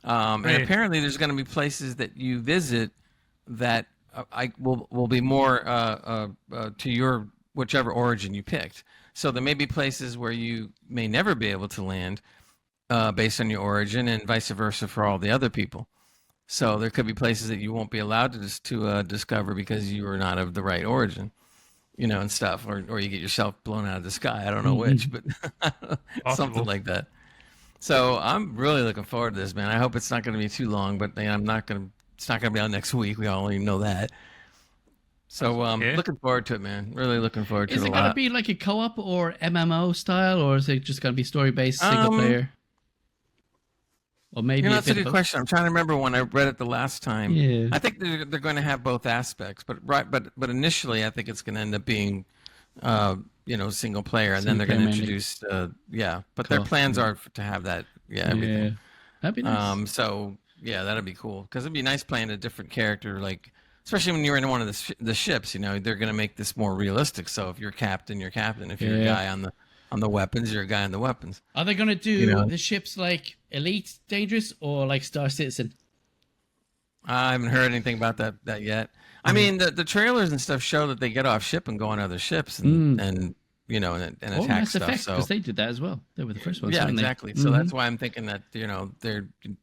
And apparently there's going to be places that you visit that will be more to your whichever origin you picked. So there may be places where you may never be able to land based on your origin, and vice versa for all the other people. So there could be places that you won't be allowed to discover because you are not of the right origin, and stuff, or you get yourself blown out of the sky. I don't know which, but something like that. So I'm really looking forward to this, man. I hope it's not going to be too long, but man, it's not going to be out next week. We all know that. So looking forward to it, man. Really looking forward to it a lot. Is it going to be like a co-op or MMO style, or is it just going to be story-based single player? Or maybe that's a good question. I'm trying to remember when I read it the last time. Yeah. I think they're going to have both aspects, but initially I think it's going to end up being single player, and then they're going to introduce but their plans are to have that everything. Yeah, that'd be nice. So that'd be cool, because it'd be nice playing a different character, like especially when you're in one of the ships. They're going to make this more realistic. So if you're captain, you're captain. If you're a guy on the weapons, you're a guy on the weapons. Are they going to do the ships like Elite Dangerous or like Star Citizen? I haven't heard anything about that yet. I mean, the trailers and stuff show that they get off ship and go on other ships and attack Mass stuff. Effect, because they did that as well. They were the first ones. Yeah, exactly. So that's why I'm thinking that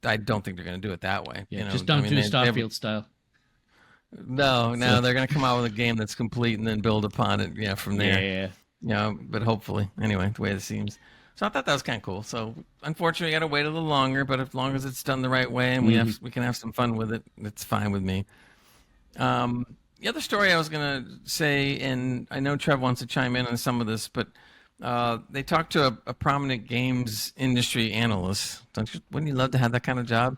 I don't think they're going to do it that way. Yeah, just don't do Starfield style. No, they're going to come out with a game that's complete and then build upon it. Yeah, from there. Yeah. But hopefully, anyway, the way it seems. So I thought that was kind of cool. So unfortunately, I got to wait a little longer. But as long as it's done the right way and we can have some fun with it, it's fine with me. The other story I was going to say, and I know Trev wants to chime in on some of this, but they talked to a prominent games industry analyst. Wouldn't you love to have that kind of job?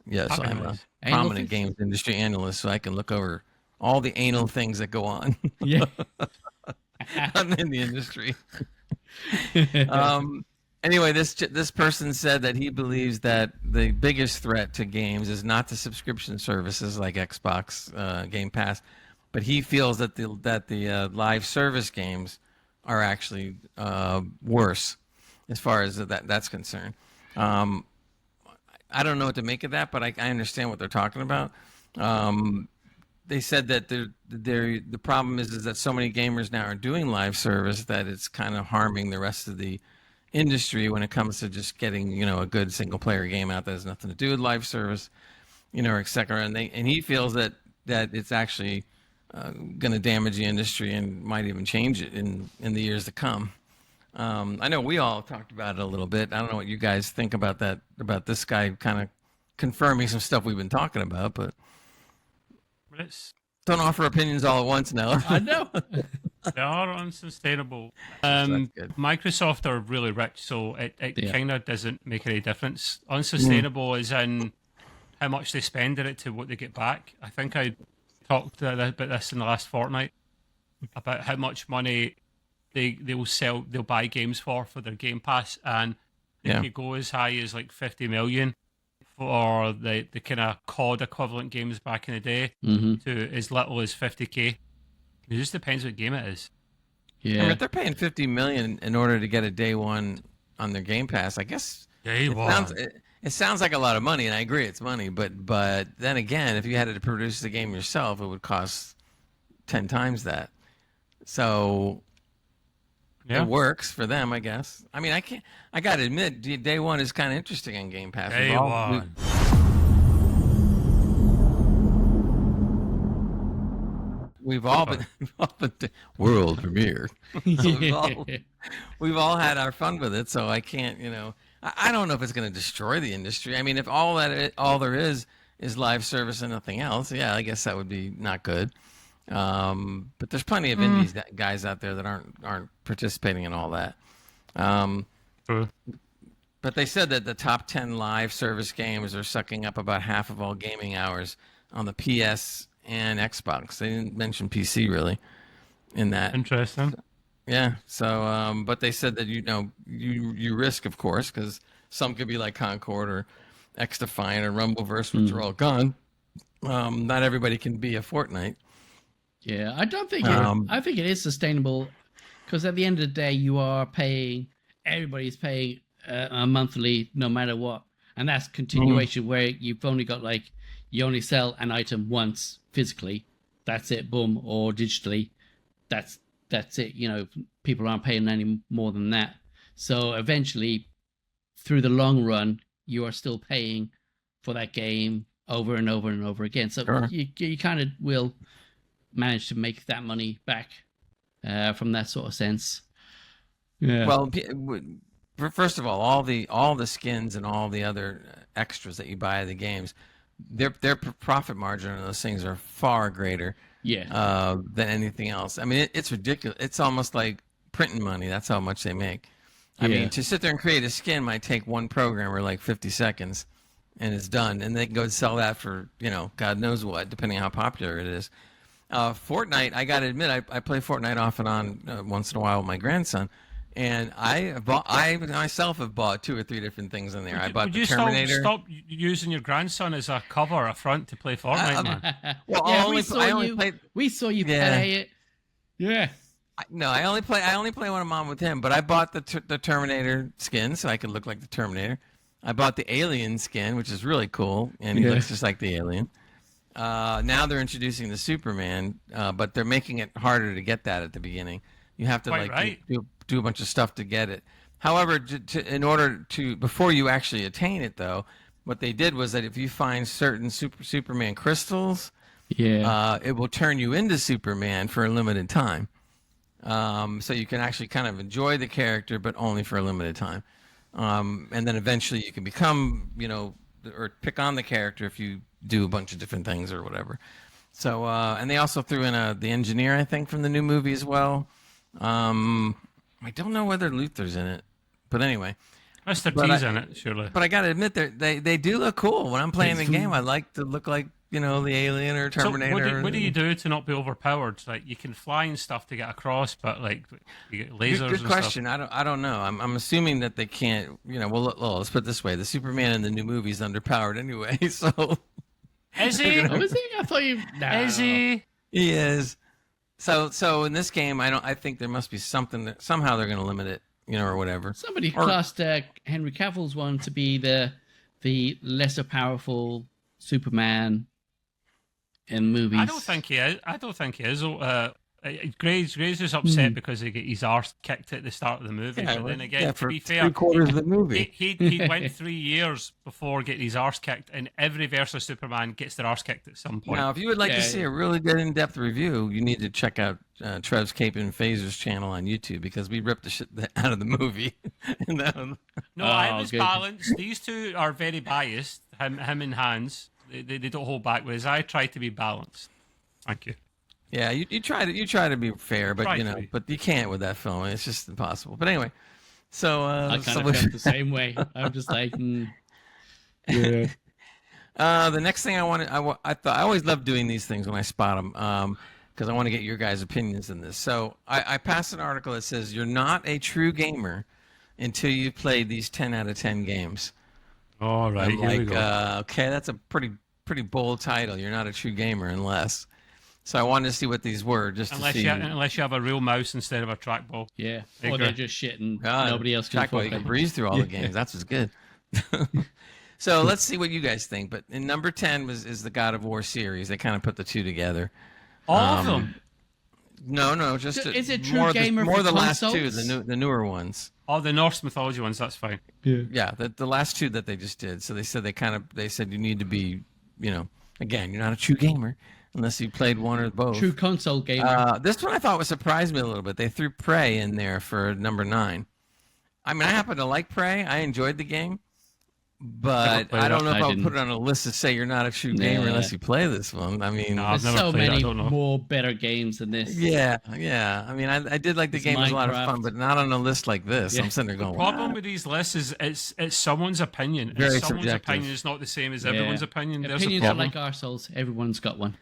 Yes, I'm a prominent games industry analyst, so I can look over all the anal things that go on. Yeah. I'm in the industry. Anyway, this person said that he believes that the biggest threat to games is not the subscription services like Xbox Game Pass, but he feels that the live service games are actually worse as far as that's concerned. I don't know what to make of that, but I understand what they're talking about. They said that the problem is that so many gamers now are doing live service that it's kind of harming the rest of the industry when it comes to just getting a good single player game out that has nothing to do with live service, or et cetera. And he feels that it's actually going to damage the industry and might even change it in the years to come. I know we all talked about it a little bit. I don't know what you guys think about that, about this guy kind of confirming some stuff we've been talking about, but don't offer opinions all at once now. I know. They are unsustainable. Microsoft are really rich, so it kind of doesn't make any difference. Unsustainable is in how much they spend in it to what they get back. I think I talked about this in the last fortnight, about how much money they'll buy games for their Game Pass, and they could go as high as like 50 million for the kind of COD equivalent games back in the day, to as little as 50k. It just depends what game it is. Yeah, I mean, if they're paying 50 million in order to get a day one on their Game Pass, I guess it sounds like a lot of money, and I agree it's money. But then again, if you had to produce the game yourself, it would cost 10 times that. So it works for them, I guess. I mean, I got to admit, day one is kind of interesting on Game Pass. Day one. we've all been world premiere. We've all had our fun with it, so I can't, I don't know if it's going to destroy the industry. I mean, if all there is live service and nothing else, yeah, I guess that would be not good. But there's plenty of indies guys out there that aren't participating in all that. But they said that the top 10 live service games are sucking up about half of all gaming hours on the PS and Xbox. They didn't mention PC really in that. Interesting. Yeah. So, but they said that you risk, of course, because some could be like Concord or X-Defiant or Rumbleverse, which are all gone. Not everybody can be a Fortnite. Yeah, I don't think I think it is sustainable, because at the end of the day, everybody's paying a monthly no matter what, and that's continuation where you've only got you only sell an item once physically, that's it, boom, or digitally, that's it. People aren't paying any more than that. So eventually, through the long run, you are still paying for that game over and over and over again. So you kind of will manage to make that money back from that sort of sense. Yeah. Well, first of all the skins and all the other extras that you buy of the games, their profit margin on those things are far greater than anything else. I mean, it's ridiculous. It's almost like printing money. That's how much they make. I mean, to sit there and create a skin might take one programmer like 50 seconds, and it's done. And they can go sell that for, God knows what, depending on how popular it is. Fortnite, I got to admit, I play Fortnite off and on once in a while with my grandson. And I myself have bought 2 or 3 different things in there. I bought the Terminator. Stop using your grandson as a cover, a front to play Fortnite, man. Well, we saw you play it. Yeah. I only play when I'm on with him. But I bought the Terminator skin so I could look like the Terminator. I bought the Alien skin, which is really cool, and he looks just like the Alien. Now they're introducing the Superman, but they're making it harder to get that at the beginning. You have to do a bunch of stuff to get it. However, in order to before you actually attain it, though, what they did was that if you find certain Superman crystals, it will turn you into Superman for a limited time. So you can actually kind of enjoy the character, but only for a limited time. And then eventually you can become, or pick on the character if you do a bunch of different things or whatever. So, and they also threw in the engineer, I think, from the new movie as well. I don't know whether Luther's in it, but anyway. Mr. T's in it, surely. But I got to admit, they do look cool. When I'm playing the game, I like to look like, the Alien or Terminator. So what do you do to not be overpowered? Like, you can fly and stuff to get across, but you get lasers. Good question. I don't know. I'm assuming that they can't. Well, let's put it this way: the Superman in the new movie is underpowered anyway. So is he? Is he? I thought you. Is he? He is. So in this game, I think there must be something that somehow they're going to limit it, or whatever. Somebody classed Henry Cavill's one to be the lesser powerful Superman in movies. I don't think he is. Gray's just upset because he got his arse kicked at the start of the movie. But then again, to be fair, 3/4 of the movie, he went 3 years before getting his arse kicked, and every verse of Superman gets their arse kicked at some point. Now, if you would like to see a really good in-depth review, you need to check out Trev's Cape and Phasers channel on YouTube, because we ripped the shit out of the movie. I was balanced. These two are very biased. Him and Hans, they don't hold back. Whereas I try to be balanced. Thank you. Yeah, you try to be fair, but but you can't with that film. It's just impossible. But anyway, so I kind of felt the same way. I'm just like, yeah. The next thing I always love doing these things when I spot them, because I want to get your guys' opinions in this. So I passed an article that says you're not a true gamer until you've played these 10 out of 10 games. All right, I'm like, okay, that's a pretty bold title. You're not a true gamer unless. So I wanted to see what these were, just unless to see. Unless you have a real mouse instead of a trackball. Yeah, or they're just shit and nobody else can. Trackball, you can breeze through all the games. That's what's good. So let's see what you guys think. But in number 10 is the God of War series. They kind of put the two together. All of them? No, just is it true gamer more for the consoles? last two, the newer ones. Oh, the Norse mythology ones. That's fine. Yeah, the last two that they just did. So they said you need to be, again, you're not a true gamer unless you played one or both. True console gamer. This one I thought surprised me a little bit. They threw Prey in there for number 9. I mean, I happen to like Prey. I enjoyed the game. But I don't know if I would put it on a list to say you're not a true gamer unless you play this one. I mean, No, There's so many more better games than this. Yeah. I mean, I did like the game. It was a lot of fun, but not on a list like this. Yeah. I'm sitting there going, The problem with these lists is it's someone's opinion. Very And someone's subjective. opinion is not the same as everyone's opinion. There's a Opinions are problem. like arseholes. Everyone's got one.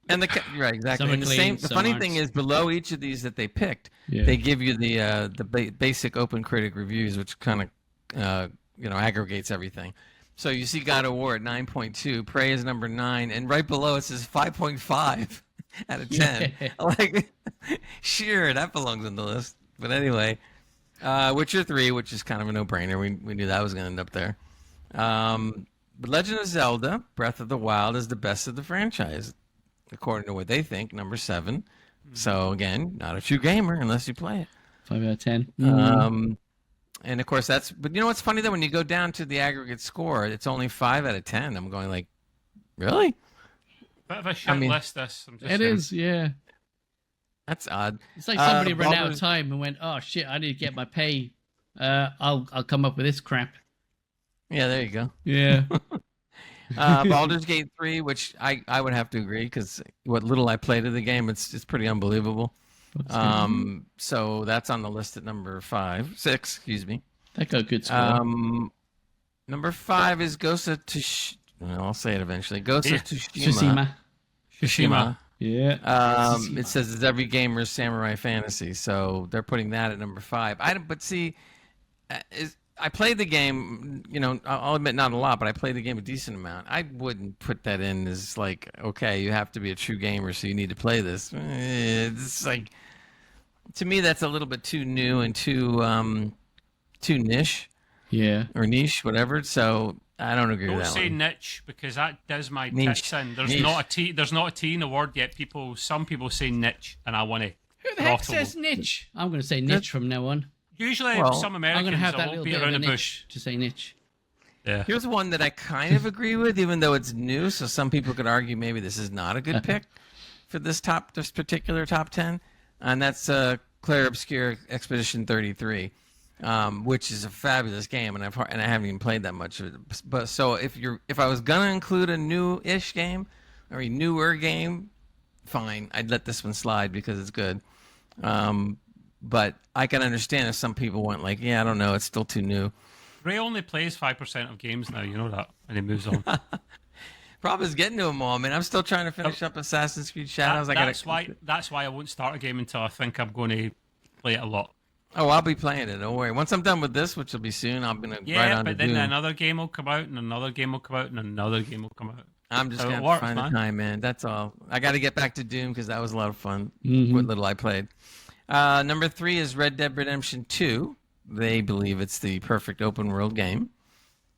And right, exactly. Some are And clean, the some funny aren't. thing is, below each of these that they picked, Yeah. they give you the basic Open Critic reviews, which kind of aggregates everything. So you see God of War at 9.2, Prey is number 9, and right below it says 5.5 out of 10. Yeah. Like, sure, that belongs on the list. But anyway, Witcher 3, which is kind of a no-brainer. We knew that was going to end up there. But Legend of Zelda: Breath of the Wild is the best of the franchise, according to what they think, number 7. So again, not a true gamer unless you play it. 5 out of 10. And of course but you know what's funny though, when you go down to the aggregate score, it's only 5 out of 10. I'm going like, really? Bit of a shit list, this. I'm just It saying. is, yeah. That's odd. It's like somebody ran out of Baldur's- time and went, "Oh shit, I need to get my pay. I'll come up with this crap." Yeah, there you go. Yeah. Baldur's Gate 3, which I would have to agree, because what little I played of the game, it's pretty unbelievable. So that's on the list at number 6, excuse me. That got a good score. Number 5 is Ghost of Tsushima. I'll say it eventually. Ghost of Tsushima. Tsushima. Yeah. It says it's every gamer's samurai fantasy, so they're putting that at number 5. But see, I played the game. I'll admit not a lot, but I played the game a decent amount. I wouldn't put that in as like, okay, you have to be a true gamer, so you need to play this. It's like, to me, that's a little bit too new and too niche. Yeah. Or niche, whatever. So I don't agree with Don't that say one. niche, because that does my Niche. tits in. There's Niche. not a T in the word yet. Some people say niche, and I want to. Who the heck says niche? I'm going to say niche from now on. Usually, Well, some I'm Americans going to have that won't little be bit of around a the niche bush. to say niche. Yeah. Here's one that I kind of agree with, even though it's new. So some people could argue maybe this is not a good pick for this particular top 10, and that's Clair Obscur Expedition 33, which is a fabulous game, and I haven't even played that much of it. But so if I was gonna include a new-ish game or a newer game, fine, I'd let this one slide because it's good. But I can understand if some people went like, yeah, I don't know, it's still too new. Ray only plays 5% of games now, you know that, and he moves on. Problem is getting to them all, man. I'm still trying to finish up Assassin's Creed Shadows. That's why I won't start a game until I think I'm going to play it a lot. Oh, I'll be playing it. Don't worry. Once I'm done with this, which will be soon, I'm gonna right on but to then Doom. another game will come out, and another game will come out, and another game will come out. I'm just So it gonna works, find man. the time, man. That's all. I got to get back to Doom because that was a lot of fun. Mhm. What little I played. Number 3 is Red Dead Redemption 2. They believe it's the perfect open world game.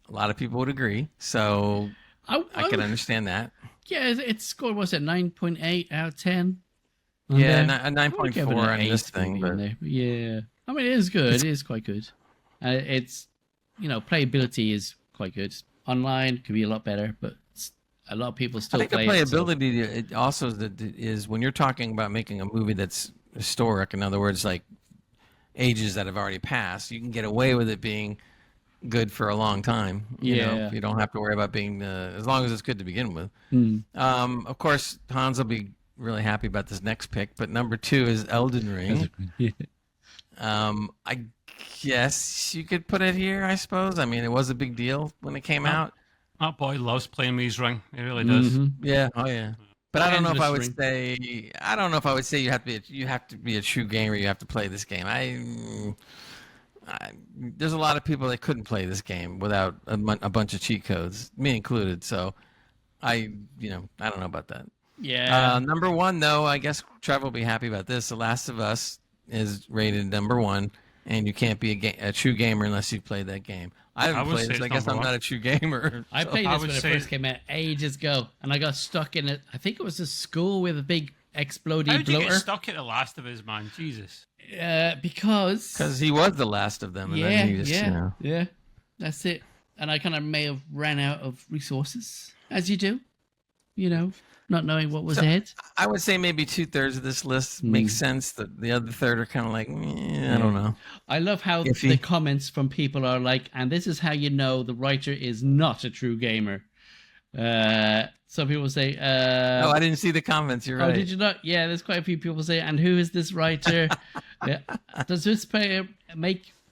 A lot of people would agree, so I can understand that. Yeah, it's scored, what's it, 9.8 out of 10? Yeah, a a 9.4 on this thing, but yeah. I mean, it is good. It is quite good. It's, playability is quite good. Online could be a lot better, but a lot of people still I think the play it. playability it also is when you're talking about making a movie that's historic, in other words, like ages that have already passed, you can get away with it being good for a long time. You know, you don't have to worry about being as long as it's good to begin with. Of course, Hans will be really happy about this next pick, but number 2 is Elden Ring. I guess you could put it here, I suppose. I mean, it was a big deal when it came out. That boy loves playing with his ring. He really does. Yeah, oh yeah. But I don't know if I would Endless say. I don't know if I would say you have to be a true gamer. You have to play this game. There's a lot of people that couldn't play this game without a bunch of cheat codes, me included. So, I don't know about that. Yeah. Number 1, though, I guess Trev will be happy about this. The Last of Us is rated number 1, and you can't be a true gamer unless you've played that game. I haven't played this. I guess I'm not a true gamer. I played this when it first came out ages ago, and I got stuck in it. I think it was a school with a big exploding How did you bloater. get stuck at The Last of Us, man? Jesus. Because he was the last of them. And then he just, yeah, that's it. And I kind of may have ran out of resources, as you do, not knowing what was ahead. I would say maybe 2/3 of this list makes sense. The other third are kind of like, I don't know. I love how Iffy. the comments from people are like, and this is how you know the writer is not a true gamer. Some people say, Oh, I didn't see the comments. You're oh, right. did you not? Yeah, there's quite a few people say, and who is this writer? Yeah. Does this play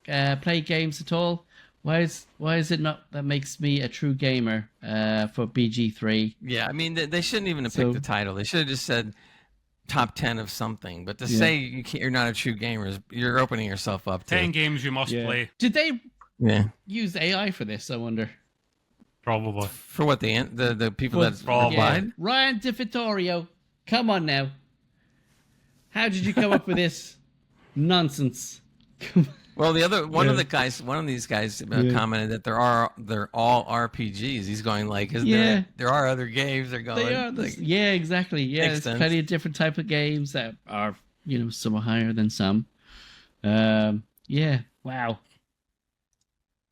games at all? Why is it not that makes me a true gamer for BG3? Yeah, I mean, they shouldn't even have picked the title. They should have just said top 10 of something. But to say you're not a true gamer, you're opening yourself up to 10 games you must play. Did they Yeah. use AI for this? I wonder. Probably. For what the people Well, that probably. replied? Ryan DeFittorio, come on now. How did you come up with this nonsense? Well, one of these guys commented that they're all RPGs. He's going like, there are other games. They're going. They are. Like, Yeah, exactly. Yeah, makes there's sense. plenty of different type of games that are, some are higher than some. Yeah. Wow.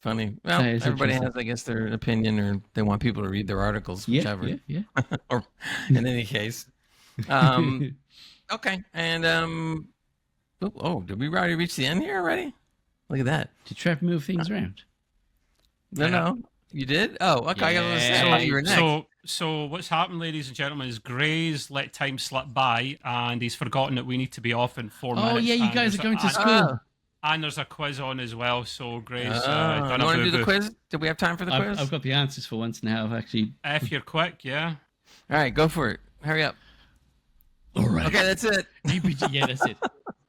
funny. Well, That is everybody interesting. has, I guess, their opinion, or they want people to read their articles, whichever. Yeah. Or in any case, okay. And did we already reach the end here already? Look at that. Did Trev move things around? No, you did. Oh, okay. I gotta say, I thought you were next. So what's happened, ladies and gentlemen, is Gray's let time slip by, and he's forgotten that we need to be off in 4 minutes. Oh yeah, you and guys there's are going to a- school. And there's a quiz on as well, so Gray's You done a want to do the boo-boo. quiz? Did we have time for the quiz? I've got the answers for once now. I've actually. If you're quick, yeah. All right, go for it. Hurry up. All right. Okay, that's it. EPG, yeah, that's it.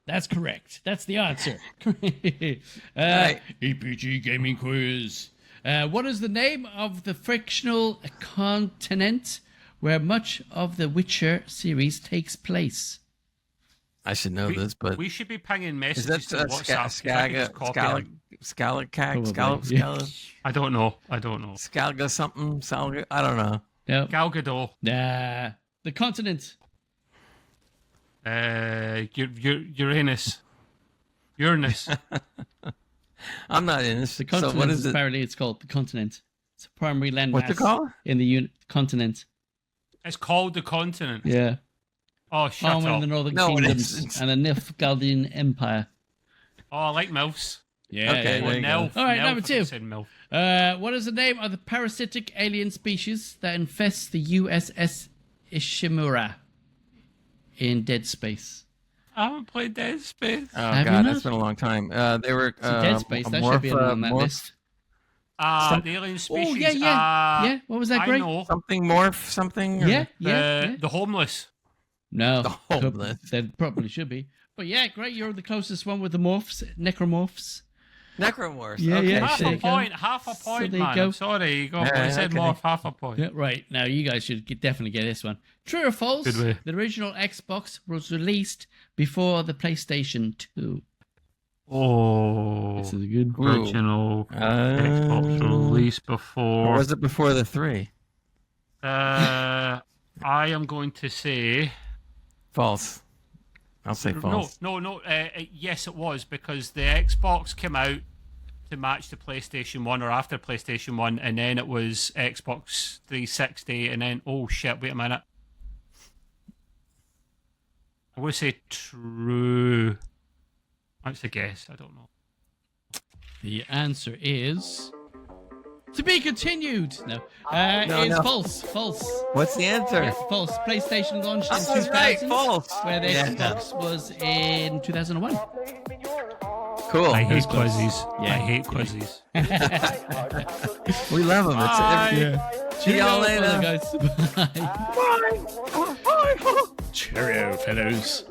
That's correct. That's the answer. right. EPG gaming quiz. What is the name of the fictional continent where much of the Witcher series takes place? I should know this, but We should be pinging is messages that to WhatsApp. 'cause I can just copy them. Probably, yeah. I don't know. Scalga something, Salga, I don't know. No. Gal Gadot. The continent. Uranus. Uranus. I'm not in this. The So continent what is it? apparently it's called the continent. It's a primary landmass. What's it called? In the continent. It's called the continent. Yeah. Oh, shut Home up. in the Northern No, it Kingdoms isn't. and the Nilfgaardian Empire. Oh, I like MILFs. Yeah. Okay, yeah, there you go. All right, Nelf, number I two. said MILF. What is the name of the parasitic alien species that infests the USS Ishimura in Dead Space? I haven't played Dead Space. Oh Have you god, not? it's been a long time. They were Dead Space. That should be on that list. The alien species. Oh, yeah. What was that, I Greg? know. something morph something. Or- Yeah. The homeless. No. The homeless. They probably should be. But yeah, great. You're the closest one with the morphs, necromorphs. Necromorphs. Yeah, okay, yeah. Half There a you go. point. Half a So point, there you man. go. I'm sorry. You got. Yeah, I said okay. more. Half a point. Yeah, right. Now you guys should definitely get this one. True or false? Good way. The original Xbox was released before the PlayStation 2. Oh. This is a good. Ooh. Original Xbox release Or before. was it before the 3? I am going to say. False. I'll say false. No. Yes, it was because the Xbox came out to match the PlayStation 1 or after PlayStation 1, and then it was Xbox 360, and then, oh shit, wait a minute. I'm going to say true. That's a guess, I don't know. The answer is to be continued. No, No, it's no. false. What's the answer? Yeah, false. PlayStation launched in That's 2000, right, false. where the Yeah. Xbox was in 2001. Cool. I hate quizzes. Yeah. I hate quizzes. We love them. It's See y'all Cheerio, later. guys. Bye. Bye. Cheerio, fellows.